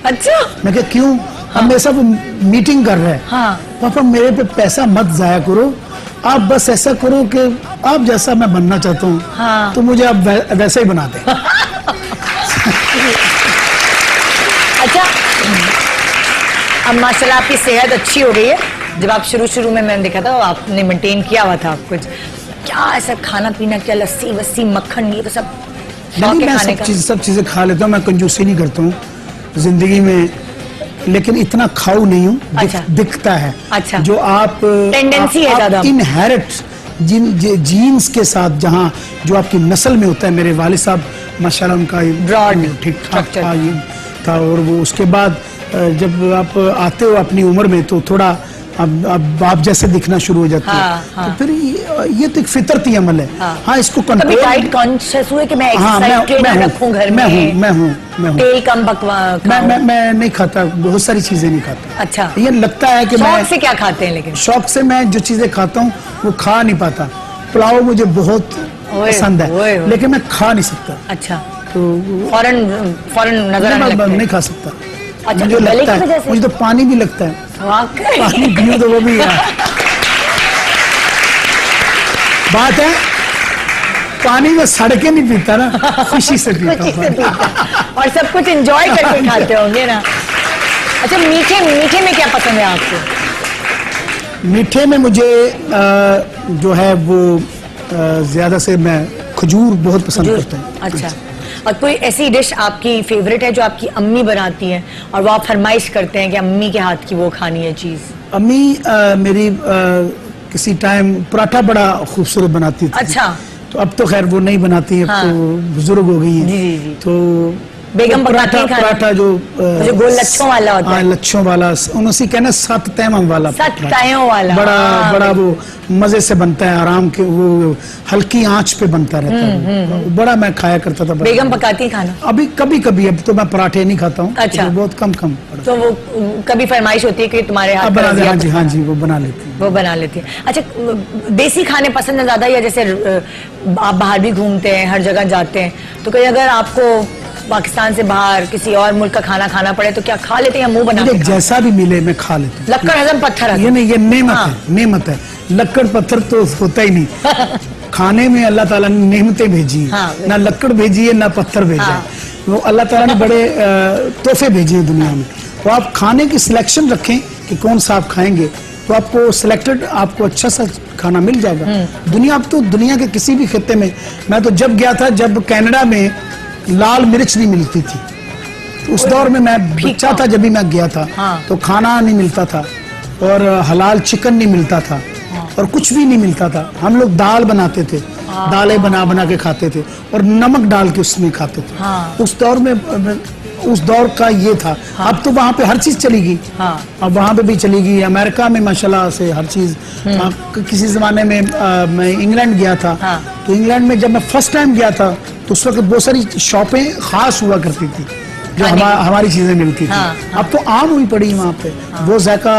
अच्छा। मैं कहा क्यों? हमेशा वो मीटिंग कर रहे हैं। हाँ। पापा मेरे पे पैसा मत जाया करो, आप बस ऐसा करो कि आप जैसा मैं बनना चाहता हूँ। हाँ। तो मुझे आप वैसा ही बना दे। अच्छा, अब माशाल्लाह आपकी सेहत अच्छी हो गई है। जब आप शुरू में मैंने देखा था आपने मेंटेन किया हुआ था कुछ, क्या ऐसा खाना पीना, क्या लस्सी वस्सी मक्खन ये तो सब शौक नहीं, है मैं खाने का? सब चीजें खा लेता हूँ, मैं कंजूसी नहीं करता हूँ जिंदगी में, लेकिन इतना खाऊ नहीं हूँ। अच्छा। दिखता है। अच्छा। जो आप टेंडेंसी है ज्यादा। इनहेरिट जीन्स के साथ, जहाँ जो आपकी नस्ल में होता है। मेरे वालिद साहब माशाल्लाह उनका ब्रॉड ठीक ठाक था, और वो उसके बाद जब आप आते हो अपनी उम्र में तो थोड़ा अब आप जैसे दिखना शुरू हो जाते हाँ, हैं। हाँ। तो फिर ये तो एक फितरती अमल है। हाँ, इसको कभी कंट्रोल। डाइट कॉन्शियस हुए कि मैं हाँ, एक्सरसाइज ट्रेनर रखूं घर में? मैं हूँ। तेल कम बकवा मैं नहीं खाता, बहुत सारी चीजें नहीं खाता। अच्छा। ये लगता है कि शौक मैं से क्या खाते हैं? लेकिन शौक से मैं जो चीजें खाता हूँ वो खा नहीं पाता। पुलाव मुझे बहुत पसंद है, लेकिन मैं खा नहीं सकता। अच्छा। तो फौरन नजर आने लगता है? नहीं खा सकता। अच्छा, मुझे गले लगता की वजह है, से? मुझे तो पानी भी लगता है। वाकई? पानी पीऊं तो वो भी है। बात है, पानी में सड़के नहीं पीता ना, खुशी से पीता खुशी से हूं। पीता और सब कुछ एंजॉय करके खाते होंगे ना। अच्छा, मीठे में क्या पसंद है आपको? मीठे में मुझे जो है वो ज्यादा से मैं खजूर बहुत पसंद करता हूँ। अच्छा, और कोई ऐसी डिश आपकी फेवरेट है जो आपकी अम्मी बनाती है और वो आप फरमाइश करते हैं कि अम्मी के हाथ की वो खानी है चीज? अम्मी मेरी किसी टाइम पराठा बड़ा खूबसूरत बनाती थी। अच्छा। तो अब तो खैर वो नहीं बनाती है। हाँ। तो बुजुर्ग हो गई है। जी। तो बेगम पकाती है खाना? पराठा जो गोल लच्छों वाला होता है। लच्छों वाला, उनसे कहना 7 तैमम वाला। 7 तायों वाला। बड़ा वो मजे से बनता है, आराम के, वो हल्की आंच पे बनता रहता है। बड़ा मैं खाया करता था। बेगम पकाती है खाना? अभी कभी अब तो मैं पराठे नहीं खाता हूँ। अच्छा। तो बहुत कम। तो वो कभी फरमाइश होती है कि तुम्हारे हाथ का रज़िया हाँ जी, हाँ जी, वो बना लेती है। वो बना लेती है। अच्छा, देसी खाने पसंद है ज्यादा, या जैसे आप बाहर भी घूमते हैं, हर जगह जाते हैं, तो कहीं अगर आपको पाकिस्तान से बाहर किसी और मुल्क का खाना खाना पड़े तो क्या खा लेते हैं या मुंह बना के? जैसा भी मिले मैं खा लेता हूँ। लक्कड़ हजम पत्थर ये नहीं, ये नेमत है। लक्कड़ पत्थर तो होता ही नहीं। खाने में अल्लाह ताला ने नेमतें भेजी है। हाँ, ना लक्कड़ भेजी है ना पत्थर भेजा है। वो अल्लाह ताला ने बड़े तोहफे भेजे हैं दुनिया में। तो आप खाने की सिलेक्शन रखें कि कौन सा आप खाएंगे, तो आपको सिलेक्टेड, आपको अच्छा सा खाना मिल जाएगा। दुनिया के किसी भी खित्ते में, मैं तो जब गया था, जब कनाडा में लाल मिर्च नहीं मिलती थी, तो उस दौर में मैं बच्चा था जब भी मैं गया था। हाँ। तो खाना नहीं मिलता था और हलाल चिकन नहीं मिलता था और कुछ भी नहीं मिलता था। हम लोग दाल बनाते थे, दालें बना के खाते थे और नमक डाल के उसमें खाते थे। हाँ। उस दौर का ये था। हाँ। अब तो वहाँ पे हर चीज चली गई। हाँ। अब वहाँ पे भी चली गई। अमेरिका में माशाल्लाह से हर चीज। किसी जमाने में मैं इंग्लैंड गया था। हाँ। तो इंग्लैंड में जब मैं फर्स्ट टाइम गया था तो उस वक्त बहुत सारी शॉपें खास हुआ करती थी जो हमारी चीजें मिलती थी। हाँ। अब तो आम हुई पड़ी वहाँ पे। वो जायका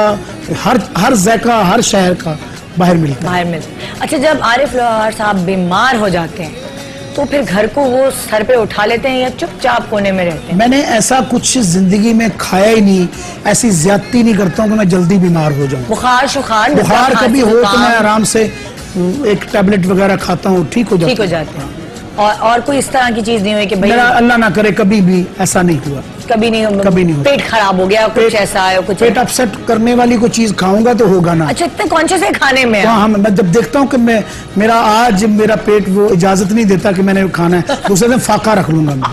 हर जायका हर शहर का बाहर मिलता है। अच्छा, जब आरिफ लोहार साहब बीमार हो जाते हैं तो फिर घर को वो सर पे उठा लेते हैं या चुपचाप कोने में रहते हैं? मैंने ऐसा कुछ जिंदगी में खाया ही नहीं, ऐसी ज्यादती नहीं करता हूँ कि मैं जल्दी बीमार हो जाऊँ। बुखार कभी हो तो मैं आराम से एक टैबलेट वगैरह खाता हूँ, ठीक हो जाते हैं। और कोई इस तरह की चीज नहीं हुई कि भाई मेरा अल्लाह ना करे कभी भी ऐसा नहीं हुआ। कभी नहीं हुआ। पेट खराब हो गया, कुछ ऐसा है कुछ पेट अपसेट करने वाली कोई चीज खाऊंगा तो होगा ना। अच्छा, इतने कॉन्शियस है खाने में? हाँ, मैं जब देखता हूँ कि मेरा पेट वो इजाजत नहीं देता कि मैंने खाना है, दूसरे दिन फाका रख लूंगा मैं।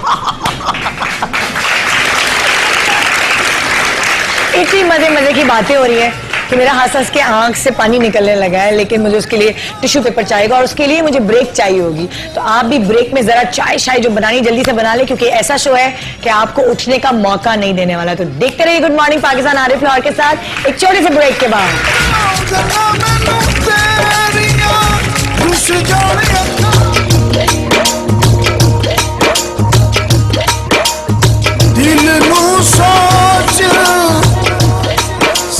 इतनी मजे की बातें हो रही है कि मेरा हंस के आंख से पानी निकलने लगा है, लेकिन मुझे उसके लिए टिश्यू पेपर चाहिएगा और उसके लिए मुझे ब्रेक चाहिए होगी। तो आप भी ब्रेक में जरा चाय शाय जो बनानी जल्दी से बना ले, क्योंकि ऐसा शो है कि आपको उठने का मौका नहीं देने वाला। तो देखते रहिए गुड मॉर्निंग पाकिस्तान आरिफ लाहौर के साथ एक छोटे से ब्रेक के बाद।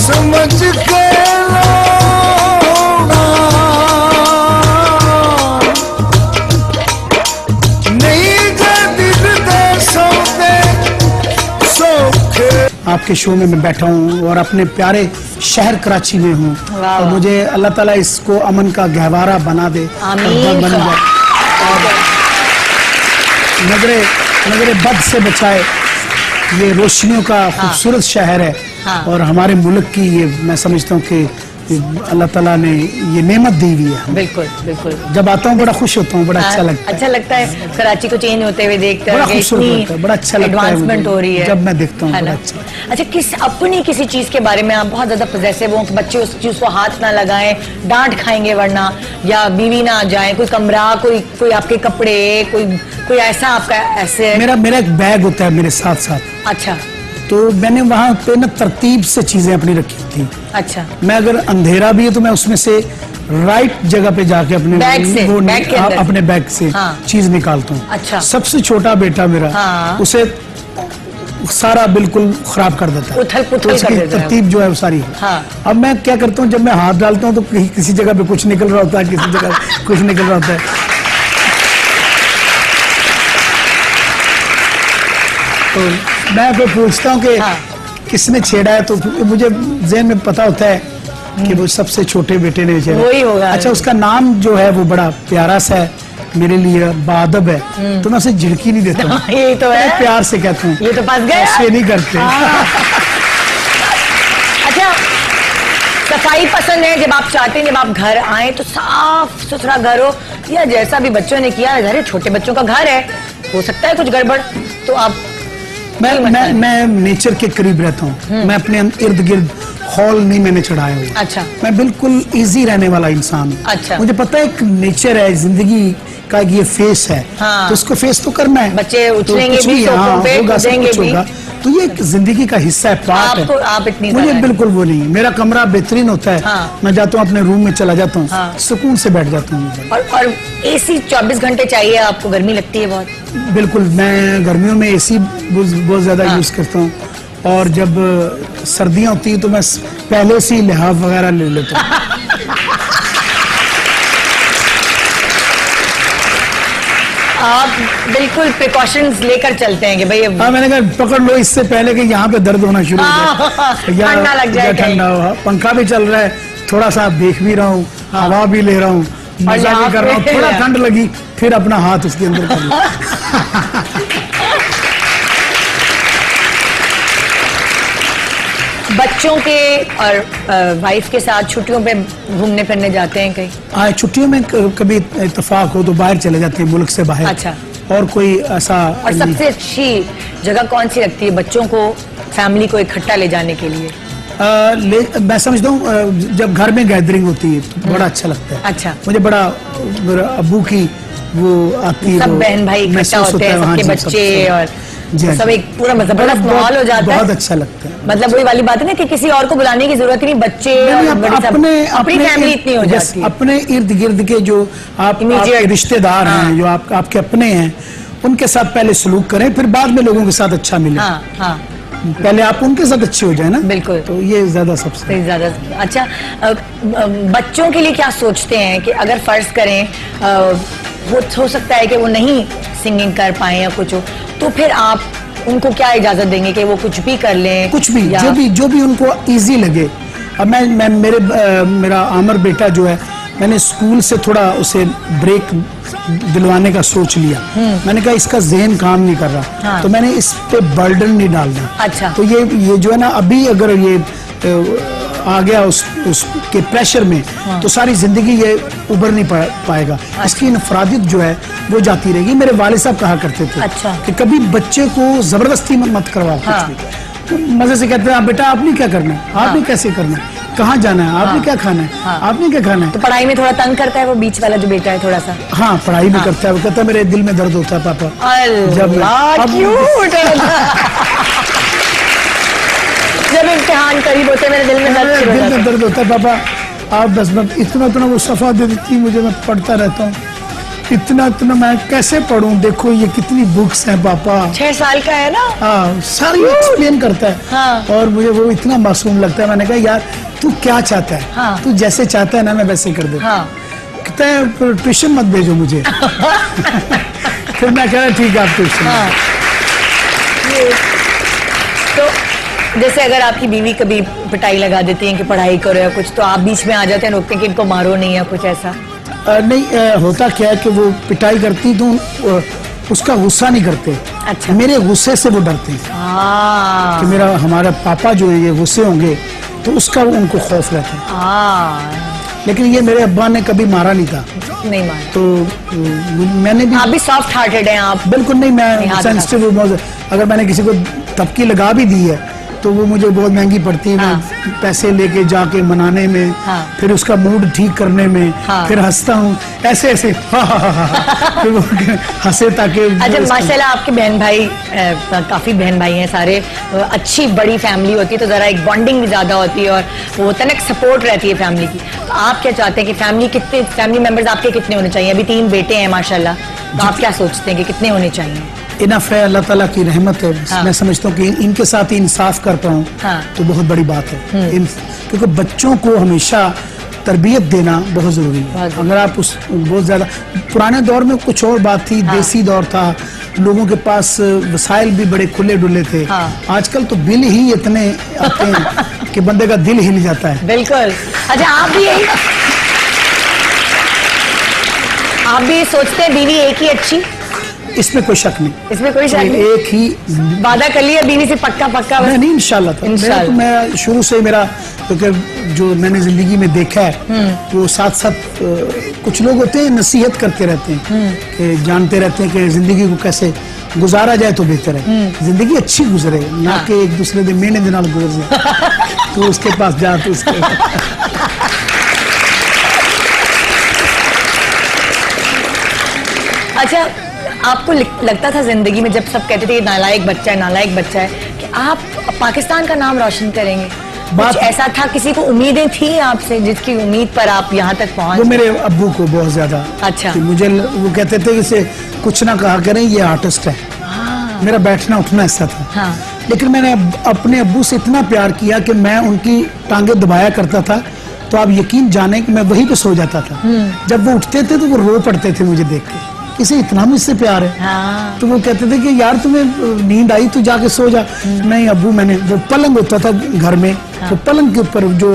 समझ के आपके शो में मैं बैठा हूँ और अपने प्यारे शहर कराची में हूँ, और मुझे अल्लाह ताला इसको अमन का गहवारा बना दे, आमीन। बन जाए और नगरे बद से बचाए। ये रोशनियों का खूबसूरत शहर है। हाँ। और हमारे मुल्क की ये मैं समझता हूँ कि अल्लाह ताला ने ये नेमत दी हुई है। बिल्कुल बिल्कुल। जब आता हूँ बड़ा खुश होता हूँ, बड़ा अच्छा लगता है। अच्छा लगता है कराची को चेंज होते हुए देखते बड़ा खूबसूरत लगता है, बड़ा अच्छा लगता है। एडवांसमेंट हो रही है जब मैं देखता हूँ, बड़ा अच्छा। अच्छा, अपनी किसी चीज के बारे में आप बहुत ज्यादा पजेसिव हो कि बच्चे उस चीज को हाथ ना लगाएं, डांट खाएंगे वरना, या बीवी ना आ जाए, कोई कमरा, कोई आपके कपड़े, कोई ऐसा आपका ऐसे? मेरा एक बैग होता है मेरे साथ साथ। अच्छा। तो मैंने वहाँ पे ना तरतीब से चीजें अपनी रखी थी। अच्छा। मैं अगर अंधेरा भी है तो मैं उसमें से राइट जगह पे जाके अपने अपने बैग से चीज निकालता हूँ। अच्छा। सबसे छोटा बेटा मेरा उसे सारा बिल्कुल खराब कर देता है, उथल-पुथल कर देता है। तरतीब जो है वो सारी है। अब मैं क्या करता हूँ, जब मैं हाथ डालता हूँ तो किसी जगह पे कुछ निकल रहा होता है, किसी जगह कुछ निकल रहा होता है। तो मैं फिर पूछता हूँ कि किसने छेड़ा है, तो मुझे ज़हन में पता होता है कि वो सबसे छोटे बेटे ने छेड़ा। वही होगा। अच्छा, उसका नाम जो है वो बड़ा प्यारा सा है मेरे लिए, बादब है, तो मैं उसे झिड़की नहीं देता हूँ। यही तो है, प्यार से कहता हूँ। ये तो फंस गया। ऐसे नहीं करते। अच्छा, सफाई पसंद है? जब आप चाहते हैं जब आप घर आए तो साफ सुथरा घर हो, या जैसा भी बच्चों ने किया, घर छोटे बच्चों का घर है, हो सकता है कुछ गड़बड़, तो आप? मैं नेचर के करीब रहता हूँ। मैं अपने इर्द गिर्द हॉल नहीं मैंने चढ़ाया हुआ। अच्छा। मैं बिल्कुल इजी रहने वाला इंसान हूँ। अच्छा। मुझे पता है एक नेचर है जिंदगी का, ये फेस है। तो इसको फेस तो करना है। बच्चे उछलेंगे भी, होगा, सब कुछ होगा। तो ये जिंदगी का हिस्सा है, पार्ट है। आप इतनी मुझे बिल्कुल वो नहीं। मेरा कमरा बेहतरीन होता है। मैं जाता हूँ अपने रूम में, चला जाता हूँ, सुकून से बैठ जाता हूँ। और एसी 24 घंटे चाहिए आपको? गर्मी लगती है बहुत? बिल्कुल, मैं गर्मियों में एसी बहुत ज्यादा यूज करता हूँ, और जब सर्दियां होती है तो मैं पहले से ही लिहाफ वगैरह ले लेता हूँ। आप बिल्कुल प्रिकॉशंस लेकर चलते हैं कि भाई मैंने कहा पकड़ लो इससे पहले कि यहाँ पे दर्द होना शुरू हो जाए, ठंडा लग जाए, ठंडा हो। पंखा भी चल रहा है, थोड़ा सा देख भी रहा हूँ, हवा भी ले रहा हूँ, मजा भी कर रहा हूँ। थोड़ा ठंड लगी, फिर अपना हाथ उसके अंदर कर लिया। बच्चों के और वाइफ के साथ छुट्टियों पे घूमने फिरने जाते हैं कहीं? छुट्टियों में कभी इत्तेफाक हो तो बाहर चले जाते हैं, मुल्क से बाहर। अच्छा। और कोई ऐसा? और सबसे अच्छी जगह कौन सी लगती है बच्चों को, फैमिली को इकट्ठा ले जाने के लिए? मैं समझता हूँ जब घर में गैदरिंग होती है तो बड़ा अच्छा लगता है। अच्छा। मुझे बड़ा अब्बू की वो आती है, सब बहन भाई इकट्ठा होते हैं, सबके बच्चे और सब एक पूरा जबरदस्त माहौल हो जाता है। बहुत अच्छा लगता है। मतलब वही वाली बात है ना कि किसी और को बुलाने की जरूरत ही नहीं, बच्चे अपनी फैमिली इतनी हो जाती है। अपने इर्द गिर्द के जो आपके रिश्तेदार हैं, जो आपके अपने हैं, उनके साथ पहले सलूक करें, फिर बाद में लोगों के साथ अच्छा मिले। पहले आप उनके साथ अच्छे हो जाए ना। बिल्कुल। तो ये ज्यादा सबसे ज्यादा अच्छा। बच्चों के लिए क्या सोचते हैं कि अगर फर्ज करें वो हो सकता है कि वो नहीं सिंगिंग कर पाए या कुछ हो, तो फिर आप उनको क्या इजाजत देंगे कि वो कुछ भी कर लें? कुछ भी, जो भी उनको इजी लगे। अब मेरा आमर बेटा जो है मैंने स्कूल से थोड़ा उसे ब्रेक दिलवाने का सोच लिया। मैंने कहा इसका जहन काम नहीं कर रहा, हाँ। तो मैंने इस पे बर्डन नहीं डालना। अच्छा। तो ये जो है ना, अभी अगर ये आ गया उसके प्रेशर में, तो सारी जिंदगी ये उबर नहीं पाएगा। इसकी इनफरादियत जो है वो जाती रहेगी। मेरे वालिद साहब कहा करते थे अच्छा। कि कभी बच्चे को जबरदस्ती मत करवाओ कुछ भी। तो मजे से कहते हैं बेटा आपने क्या करना है, आपने कैसे करना है, कहाँ जाना है, आपने क्या खाना है, आपने क्या खाना है। तो पढ़ाई में थोड़ा तंग करता है वो बीच वाला जो बेटा है थोड़ा सा? हाँ, पढ़ाई भी करता है। वो कहता है मेरे दिल में दर्द होता है पापा। अल्लाह, क्यूट जब इम्तिहान करीब होते हैं मेरे दिल में दर्द शुरू हो दिल जाता में है। दर्द होता है पापा, आप बस इतना वो सफा दे देती मुझे, मैं पढ़ता रहता हूँ। इतना मैं कैसे पढ़ूं, देखो ये कितनी बुक्स हैं पापा। 6 साल का है ना? हाँ, सारी एक्सप्लेन करता है। हाँ। और मुझे वो इतना मासूम लगता है। मैंने कहा यार तू क्या चाहता है? हाँ। तू जैसे चाहता है ना मैं वैसे कर देता। हाँ। कहता है ट्यूशन मत भेजो मुझे। फिर मैं कह रहा ठीक है आप ट्यूशन। हाँ। तो जैसे अगर आपकी बीवी कभी पिटाई लगा देती है कि पढ़ाई करो या कुछ, तो आप बीच में आ जाते हैं, रोकते हैं कि इनको मारो नहीं या कुछ ऐसा? नहीं, होता क्या है कि वो पिटाई करती तो उसका गुस्सा नहीं करते। अच्छा। मेरे गुस्से से वो डरते हैं हाँ। कि हमारे पापा जो है ये गुस्से होंगे, तो उसका उनको खौफ रहता है। हाँ। लेकिन ये मेरे अब्बा ने कभी मारा नहीं था, नहीं मारा। तो मैंने भी आप भी सॉफ्ट हार्टेड हैं आप? बिल्कुल नहीं, मैं हाथ सेंसिटिव। अगर मैंने किसी को तबकी लगा भी दी है तो वो मुझे बहुत महंगी पड़ती है। मैं पैसे लेके जाके मनाने में, फिर उसका मूड ठीक करने में, फिर हंसता हूँ ऐसे फिर वो हंसे ताकि। अच्छा, माशाल्लाह आपके बहन भाई काफी बहन भाई हैं सारे, अच्छी बड़ी फैमिली होती है तो जरा एक बॉन्डिंग भी ज्यादा होती है और वो होता है ना, सपोर्ट रहती है फैमिली की। तो आप क्या चाहते हैं कि फैमिली मेंबर्स आपके कितने होने चाहिए? अभी 3 बेटे हैं माशाल्लाह, तो आप क्या सोचते हैं कि कितने होने चाहिए? इनफ है, अल्लाह ताला की रहमत है। मैं समझता हूँ कि इनके साथ इंसाफ कर पाऊँ तो बहुत बड़ी बात है। क्योंकि बच्चों को हमेशा तरबियत देना बहुत जरूरी है। अगर आप बहुत ज्यादा, पुराने दौर में कुछ और बात थी, देसी दौर था, लोगों के पास वसाइल भी बड़े खुले डुले थे। आजकल तो बिल ही इतने आते हैं कि बंदे का दिल हिल जाता है। बिल्कुल। अच्छा, आप भी सोचते हैं बीवी एक ही अच्छी? इसमें कोई शक नहीं, इसमें कोई शक नहीं। एक ही वादा कर लिया बीवी से पक्का? नहीं, इंशाल्लाह था। तो मैं शुरू से मेरा, क्योंकि जो मैंने जिंदगी में देखा है वो साथ साथ कुछ लोग होते हैं नसीहत करते रहते हैं कि जानते रहते हैं कि जिंदगी को कैसे गुजारा जाए तो बेहतर है, जिंदगी अच्छी गुजरे, ना कि एक दूसरे दिन महीने दिन गुजर जाए। तो उसके पास जा तो उसके अच्छा, आपको लगता था जिंदगी में, जब सब कहते थे नालायक बच्चा है, कि आप पाकिस्तान का नाम रोशन करेंगे? कुछ ऐसा था, किसी को उम्मीदें थी आपसे जिसकी उम्मीद पर आप यहाँ तक पहुँचे? वो मेरे अब्बू को बहुत ज्यादा। अच्छा। मुझे वो कहते थे कि इसे कुछ ना कहा करें, ये आर्टिस्ट है। मेरा बैठना उठना ऐसा था। लेकिन मैंने अपने अब्बू से इतना प्यार किया कि मैं उनकी टांगे दबाया करता था, तो आप यकीन जाने कि मैं वहीं पे सो जाता था। जब वो उठते थे तो वो रो पड़ते थे मुझे देख के, इसे इतना मुझसे प्यार है। तो वो कहते थे कि यार तुम्हें नींद आई तो जाके सो जा। नहीं अब्बू, मैंने वो पलंग होता था घर में, तो पलंग के ऊपर जो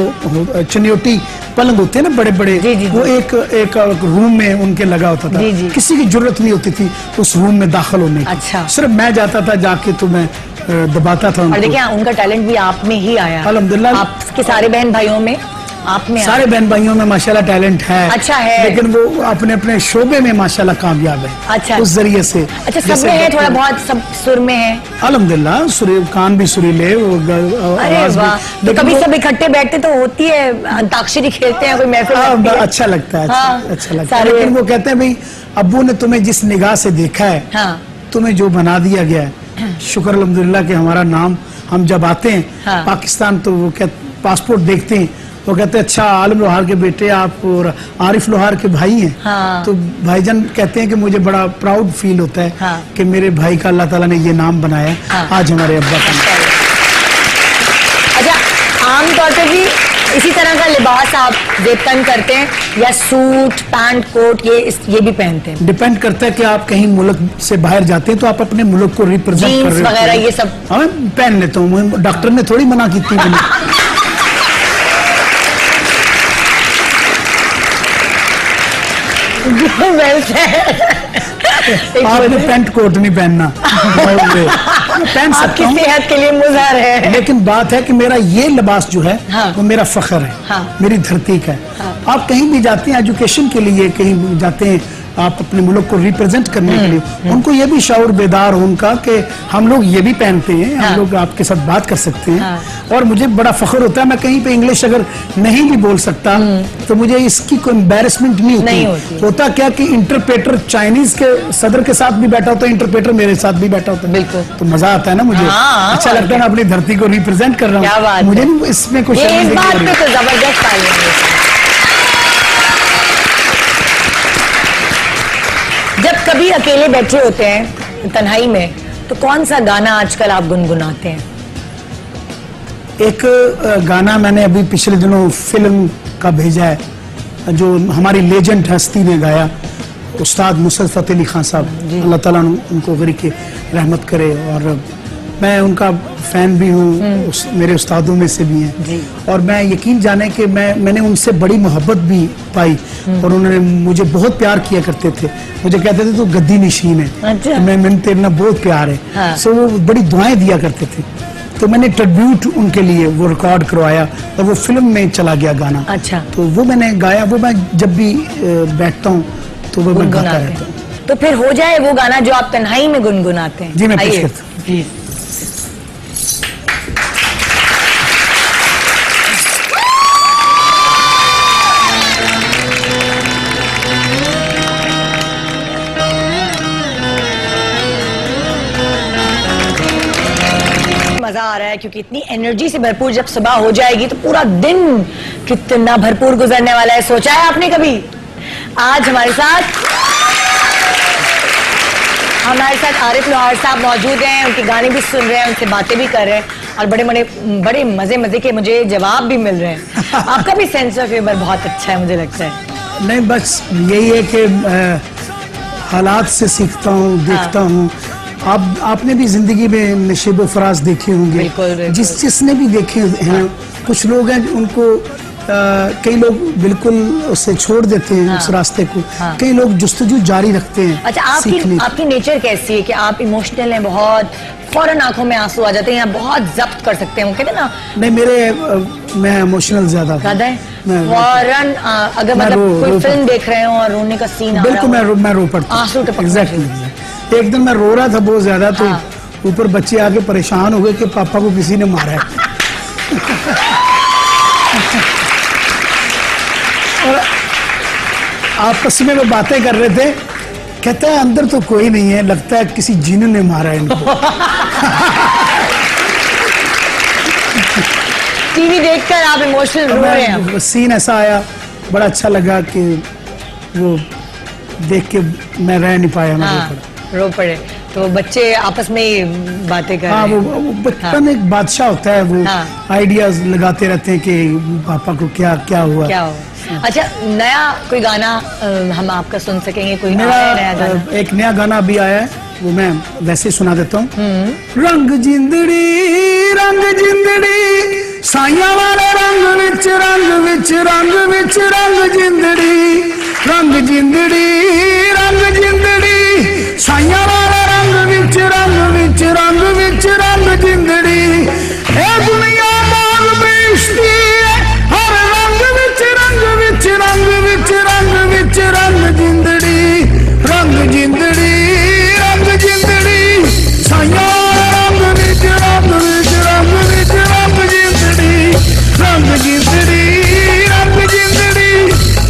चनियोटी पलंग होते हैं ना बड़े बड़े, वो एक रूम में उनके लगा होता था। किसी की जरूरत नहीं होती थी उस रूम में दाखिल होने की। अच्छा। सिर्फ मैं जाता था जाके, तो मैं दबाता था उनको। और देखिए उनका टैलेंट भी आप में ही आया अल्हम्दुलिल्लाह। आपके सारे बहन भाइयों में, आप में सारे बहन भाइयों में माशाल्लाह टैलेंट है। अच्छा है। लेकिन वो अपने अपने शोबे में माशाल्लाह कामयाब है। अच्छा। उस जरिए से। अच्छा, सब में है थोड़ा बहुत, सब सुर में है? अल्हम्दुलिल्लाह, कान भी सुरीले, अरे वाह। तो कभी सब इकट्ठे बैठते तो होती है, अंताक्षरी खेलते हैं, कोई महफिल? अच्छा लगता है। अच्छा लगता है। सारे। लेकिन वो कहते हैं भाई अब्बू ने तुम्हें जिस निगाह से देखा है, तुम्हें जो बना दिया गया है, शुक्र अल्हम्दुलिल्लाह कि हमारा नाम, हम जब आते हैं पाकिस्तान तो वो पासपोर्ट देखते हैं, वो कहते हैं अच्छा आलम लोहार के बेटे आप और आरिफ लोहार के भाई हैं। तो भाईजान कहते हैं कि मुझे बड़ा प्राउड फील होता है कि मेरे भाई का अल्लाह ताला ने ये नाम बनाया आज हमारे अब्बा का। अच्छा, आमतौर पर भी इसी तरह का लिबास आप वेतन करते हैं या सूट पैंट कोट ये भी पहनते हैं? डिपेंड करता है कि आप कहीं मुल्क से बाहर जाते हैं तो आप अपने मुल्क को रिप्रेजेंट कर रहे हो वगैरह ये सब। हाँ, पहन लेता हूँ, डॉक्टर ने थोड़ी मना की थी। Well said. आपने पैंट कोट नहीं पहनना। पहन सकता आपकी हूँ, सेहत के लिए मुज़र है। लेकिन बात है कि मेरा ये लिबास जो है हाँ। वो मेरा फख्र है, हाँ। मेरी धरती का है। हाँ। आप कहीं भी जाते हैं एजुकेशन के लिए, कहीं जाते हैं आप अपने मुल्क को रिप्रेजेंट करने के लिए, उनको ये भी शऊर बेदार हो उनका कि हम लोग ये भी पहनते हैं, हाँ। हम लोग आपके साथ बात कर सकते हैं। हाँ। और मुझे बड़ा फख्र होता है, मैं कहीं पे इंग्लिश अगर नहीं भी बोल सकता तो मुझे इसकी कोई एम्बैरेसमेंट नहीं होती। होता क्या कि इंटरप्रेटर चाइनीज के सदर के साथ भी बैठा होता है, इंटरप्रेटर मेरे साथ भी बैठा होता है, बिल्कुल। तो मजा आता है ना मुझे। हाँ, अच्छा लगता है, मैं अपनी धरती को रिप्रेजेंट कर रहा क्या हूँ, बात मुझे है। नहीं इसमें कुछ ये इस शर्मिंदगी बात हो रही पे है। तो जबरदस्त तालियां हैं। जब कभी अकेले बैठे होते हैं तन्हाई में, तो कौन सा गाना आजकल आप गुनगुनाते हैं? एक गाना मैंने अभी पिछले दिनों फिल्म का भेजा है, जो हमारी लेजेंड हस्ती ने गाया, उस्ताद नुसरत फतेह अली खान साहब, अल्लाह ताला उनको गरीब की रहमत करे। और मैं उनका फैन भी हूँ, मेरे उस्तादों में से भी हैं। और मैं यकीन जाने कि मैंने उनसे बड़ी मोहब्बत भी पाई, और उन्होंने मुझे बहुत प्यार किया करते थे। मुझे कहते थे तो गद्दी नशीन है, अच्छा। तो मैंने तेरे ना बहुत प्यार है। हाँ। सो वो बड़ी दुआएं दिया करते थे, तो मैंने ट्रिब्यूट उनके लिए वो रिकॉर्ड करवाया और वो फिल्म में चला गया गाना। अच्छा। तो वो मैंने गाया, वो मैं जब भी बैठता हूँ तो वो मैं गाता गुनगुनाते रहता हूँ। हैं। तो फिर हो जाए वो गाना जो आप तन्हाई में गुनगुनाते हैं। जी, मैं पेश आइए। करता हूँ। प्लीज। मजा आ रहा है क्योंकि इतनी एनर्जी से भरपूर जब सुबह हो जाएगी तो पूरा दिन कितना भरपूर गुजरने वाला है। सोचा है आपने कभी? आज हमारे साथ आरिफ लोहार साहब मौजूद हैं, उनके गाने भी सुन रहे हैं, उनसे बातें भी कर रहे हैं और बड़े मजे के मुझे जवाब भी मिल रहे हैं। आपका भी सेंस ऑफ ह्यूमर बहुत अच्छा है, मुझे लगता है। नहीं, बस यही है कि हालात से सीखता हूँ, देखता हूँ। आपने भी जिंदगी में नशीब फराज देखे होंगे। बिल्कुल। जिसने भी देखे हैं, कुछ लोग हैं उनको कई लोग बिल्कुल उसे छोड़ देते हैं, उस रास्ते को। कई लोग जुस्तजू जारी रखते हैं। अच्छा, आपकी नेचर कैसी है कि आप इमोशनल हैं बहुत, फौरन आंखों में आंसू आ जाते हैं या बहुत जब्त कर सकते हैं? वो कहते हैं ना। नहीं, मैं इमोशनल ज्यादा हूँ। ज्यादा है फौरन, अगर मतलब कोई फिल्म देख रहे हो और रोने का सीन आ रहा हो, बिल्कुल मैं रो पड़ता हूँ। आंसू टपकने एग्जैक्टली। एक दिन मैं रो रहा था बहुत ज्यादा, तो ऊपर बच्चे आके परेशान हो गए कि पापा को किसी ने मारा है। और आपस में वो बातें कर रहे थे, कहता है अंदर तो कोई नहीं है, लगता है किसी जिन ने मारा है इनको। टीवी देखकर आप इमोशनल रो रहे हैं। सीन ऐसा आया, बड़ा अच्छा लगा कि वो देख के मैं रह नहीं पाया, मैं रो पड़े। तो बच्चे आपस में ही बातें कर हाँ, रहे हैं। वो बचपन एक बादशाह होता है, वो आइडियाज लगाते रहते हैं कि पापा को क्या हुआ। अच्छा, नया कोई गाना हम आपका सुन सकेंगे? कोई नया गाना? एक नया गाना अभी आया है, वो मैं वैसे ही सुना देता हूँ। रंग जिंदड़ी साइया वाले रंग विच रंग विच रंग विच रंग जिंदड़ी साइया वाले रंग विच रंग जिंदड़ी। ए दुनिया मांग बेइज्जती है, हर रंग विच रंग विच रंग विच रंग विच रंग जिंदड़ी साइया रंग विच रंग विच रंग विच रंग जिंदड़ी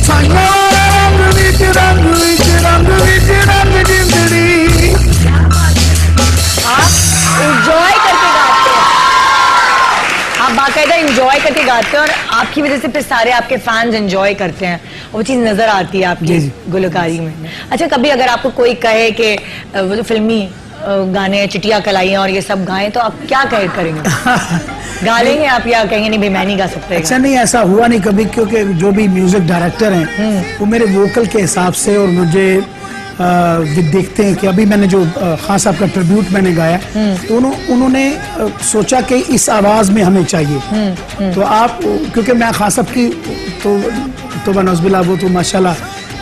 साइया रंग विच रंग विच रंग विच रंग जिंदड़ी। एंजॉय करके गाते हैं, आप बाकायदा एंजॉय करके गाते हैं और आपकी वजह से फिर सारे आपके फैंस एंजॉय करते हैं, वो चीज़ नजर आती है आपकी गुलकारी में। अच्छा, कभी अगर आपको कोई कहे कि वो जो फिल्मी गाने चिटिया कलाइयाँ और ये सब गाएं, तो आप क्या करेंगे? गा लेंगे आप या कहेंगे नहीं भाई मैं नहीं गा सकता? अच्छा, नहीं, ऐसा हुआ नहीं कभी, क्योंकि जो भी म्यूजिक डायरेक्टर हैं वो मेरे वोकल के हिसाब से और मुझे देखते हैं कि अभी मैंने जो खान साहब का ट्रिब्यूट मैंने गाया, तो उन्होंने सोचा कि इस आवाज में हमें चाहिए। तो आप, क्योंकि मैं खान साहब की तो बनौजबिल्ला वो तो माशाल्लाह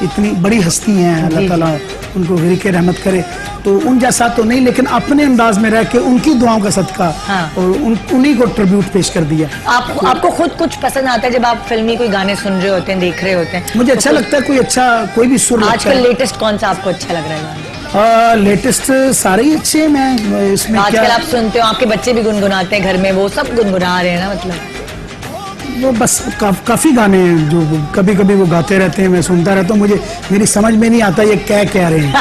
इतनी बड़ी हस्ती हैं, अल्लाह जी, ताला उनको गिरक रहमत करे। तो उन जैसा तो नहीं, लेकिन अपने अंदाज में रह के उनकी दुआओं का सदका हाँ। और उन्हीं को ट्रिब्यूट पेश कर दिया। आपको खुद कुछ पसंद आता है जब आप फिल्मी कोई गाने सुन रहे होते हैं, देख रहे होते हैं? मुझे अच्छा लगता है, कोई भी सुर लगता आजकल है। लेटेस्ट कौन सा आपको अच्छा लग रहा है गाना? लेटेस्ट सारे ही अच्छे हैं, मैं इसमें आजकल क्या आप सुनते हो, आपके बच्चे भी गुनगुनाते हैं घर में, वो सब गुनगुना रहे हैं ना, मतलब वो बस काफी गाने हैं जो कभी कभी वो गाते रहते हैं, मैं सुनता रहता हूँ, मुझे मेरी समझ में नहीं आता ये क्या कह रहे हैं।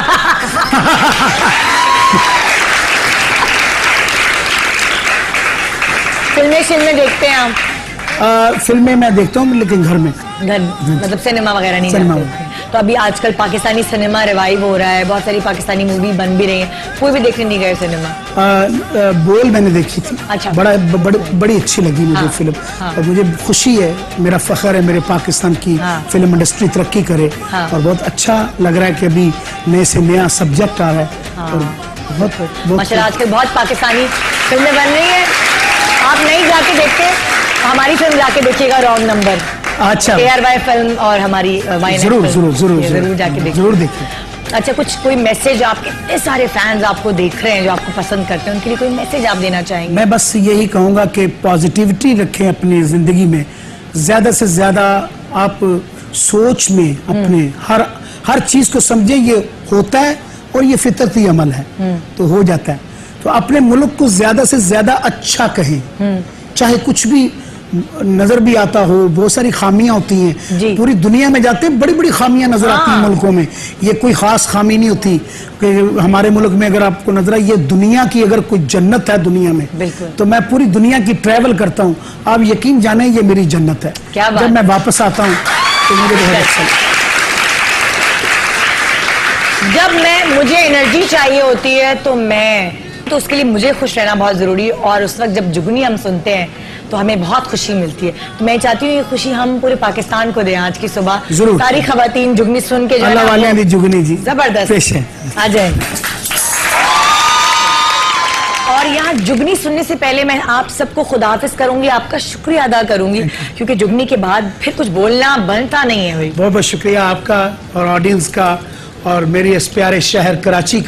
फिल्में देखते हैं आप? फिल्में मैं देखता हूँ लेकिन घर में। घर मतलब सिनेमा वगैरह नहीं सिनेमा जाते? तो अभी आजकल पाकिस्तानी सिनेमा रिवाइव हो रहा है, बहुत सारी पाकिस्तानी मूवी बन भी रही है, कोई भी देखने नहीं गए सिनेमा? बोल मैंने देखी थी। अच्छा। बड़ी अच्छी लगी मुझे हाँ, फिल्म। हाँ। और मुझे खुशी है, मेरा फख्र है मेरे पाकिस्तान की हाँ। फिल्म इंडस्ट्री तरक्की करे। हाँ। और बहुत अच्छा लग रहा है कि अभी नए से नया सब्जेक्ट आ रहा है। हाँ। और बहुत माशाल्लाह आजकल बहुत पाकिस्तानी फिल्में बन रही हैं। आप नहीं जाके देखते, हमारी फिल्म जाके देखिएगा, रॉन्ग नंबर, अच्छा ARY फिल्म और हमारी YNF जरूर फिल्म। जरूर जरूर जरूर जाके देखिए। जरूर देखिए। अच्छा, कोई मैसेज, आपके इतने सारे फैंस आपको देख रहे हैं जो आपको पसंद करते हैं, उनके लिए कोई मैसेज आप देना चाहेंगे? मैं बस यही कहूंगा कि पॉजिटिविटी रखें अपनी जिंदगी में, ज्यादा से ज्यादा आप सोच में अपने हर चीज को समझें, ये होता है और ये फितरती अमल है तो हो जाता है। तो अपने मुल्क को ज्यादा से ज्यादा अच्छा कहें, चाहे कुछ भी नजर भी आता हो, बहुत सारी खामियां होती जी। हैं, पूरी दुनिया में जाते हैं बड़ी बड़ी खामियां नजर आती हैं हाँ। मुल्कों में, ये कोई खास खामी नहीं होती कि हमारे मुल्क में अगर आपको नजर आए, ये दुनिया की अगर कोई जन्नत है दुनिया में, बिल्कुल। तो मैं पूरी दुनिया की ट्रैवल करता हूँ, आप यकीन जाने ये मेरी जन्नत है। क्या बात जब मैं वापस आता हूँ तो मुझे बहुत अच्छा लगता है। जब मुझे एनर्जी चाहिए होती है तो उसके लिए मुझे खुश रहना बहुत जरूरी है, और उस वक्त जब जुगनी हम सुनते हैं तो हमें बहुत खुशी मिलती है। तो मैं चाहती हूँ ये खुशी हम पूरे पाकिस्तान को दें। आज की सुबह जरूर। सारी खवातीन जुगनी सुन के जो है अल्लाह ना, वाले वो दी जुगनी जी जबरदस्त पेश है। आ जाए। और यहाँ जुगनी सुनने से पहले मैं आप सबको खुदाफिज करूंगी, आपका शुक्रिया अदा करूंगी, क्योंकि जुगनी के बाद फिर कुछ बोलना बनता नहीं है। बहुत बहुत शुक्रिया आपका और ऑडियंस का और मेरे इस प्यारे शहर कराची का।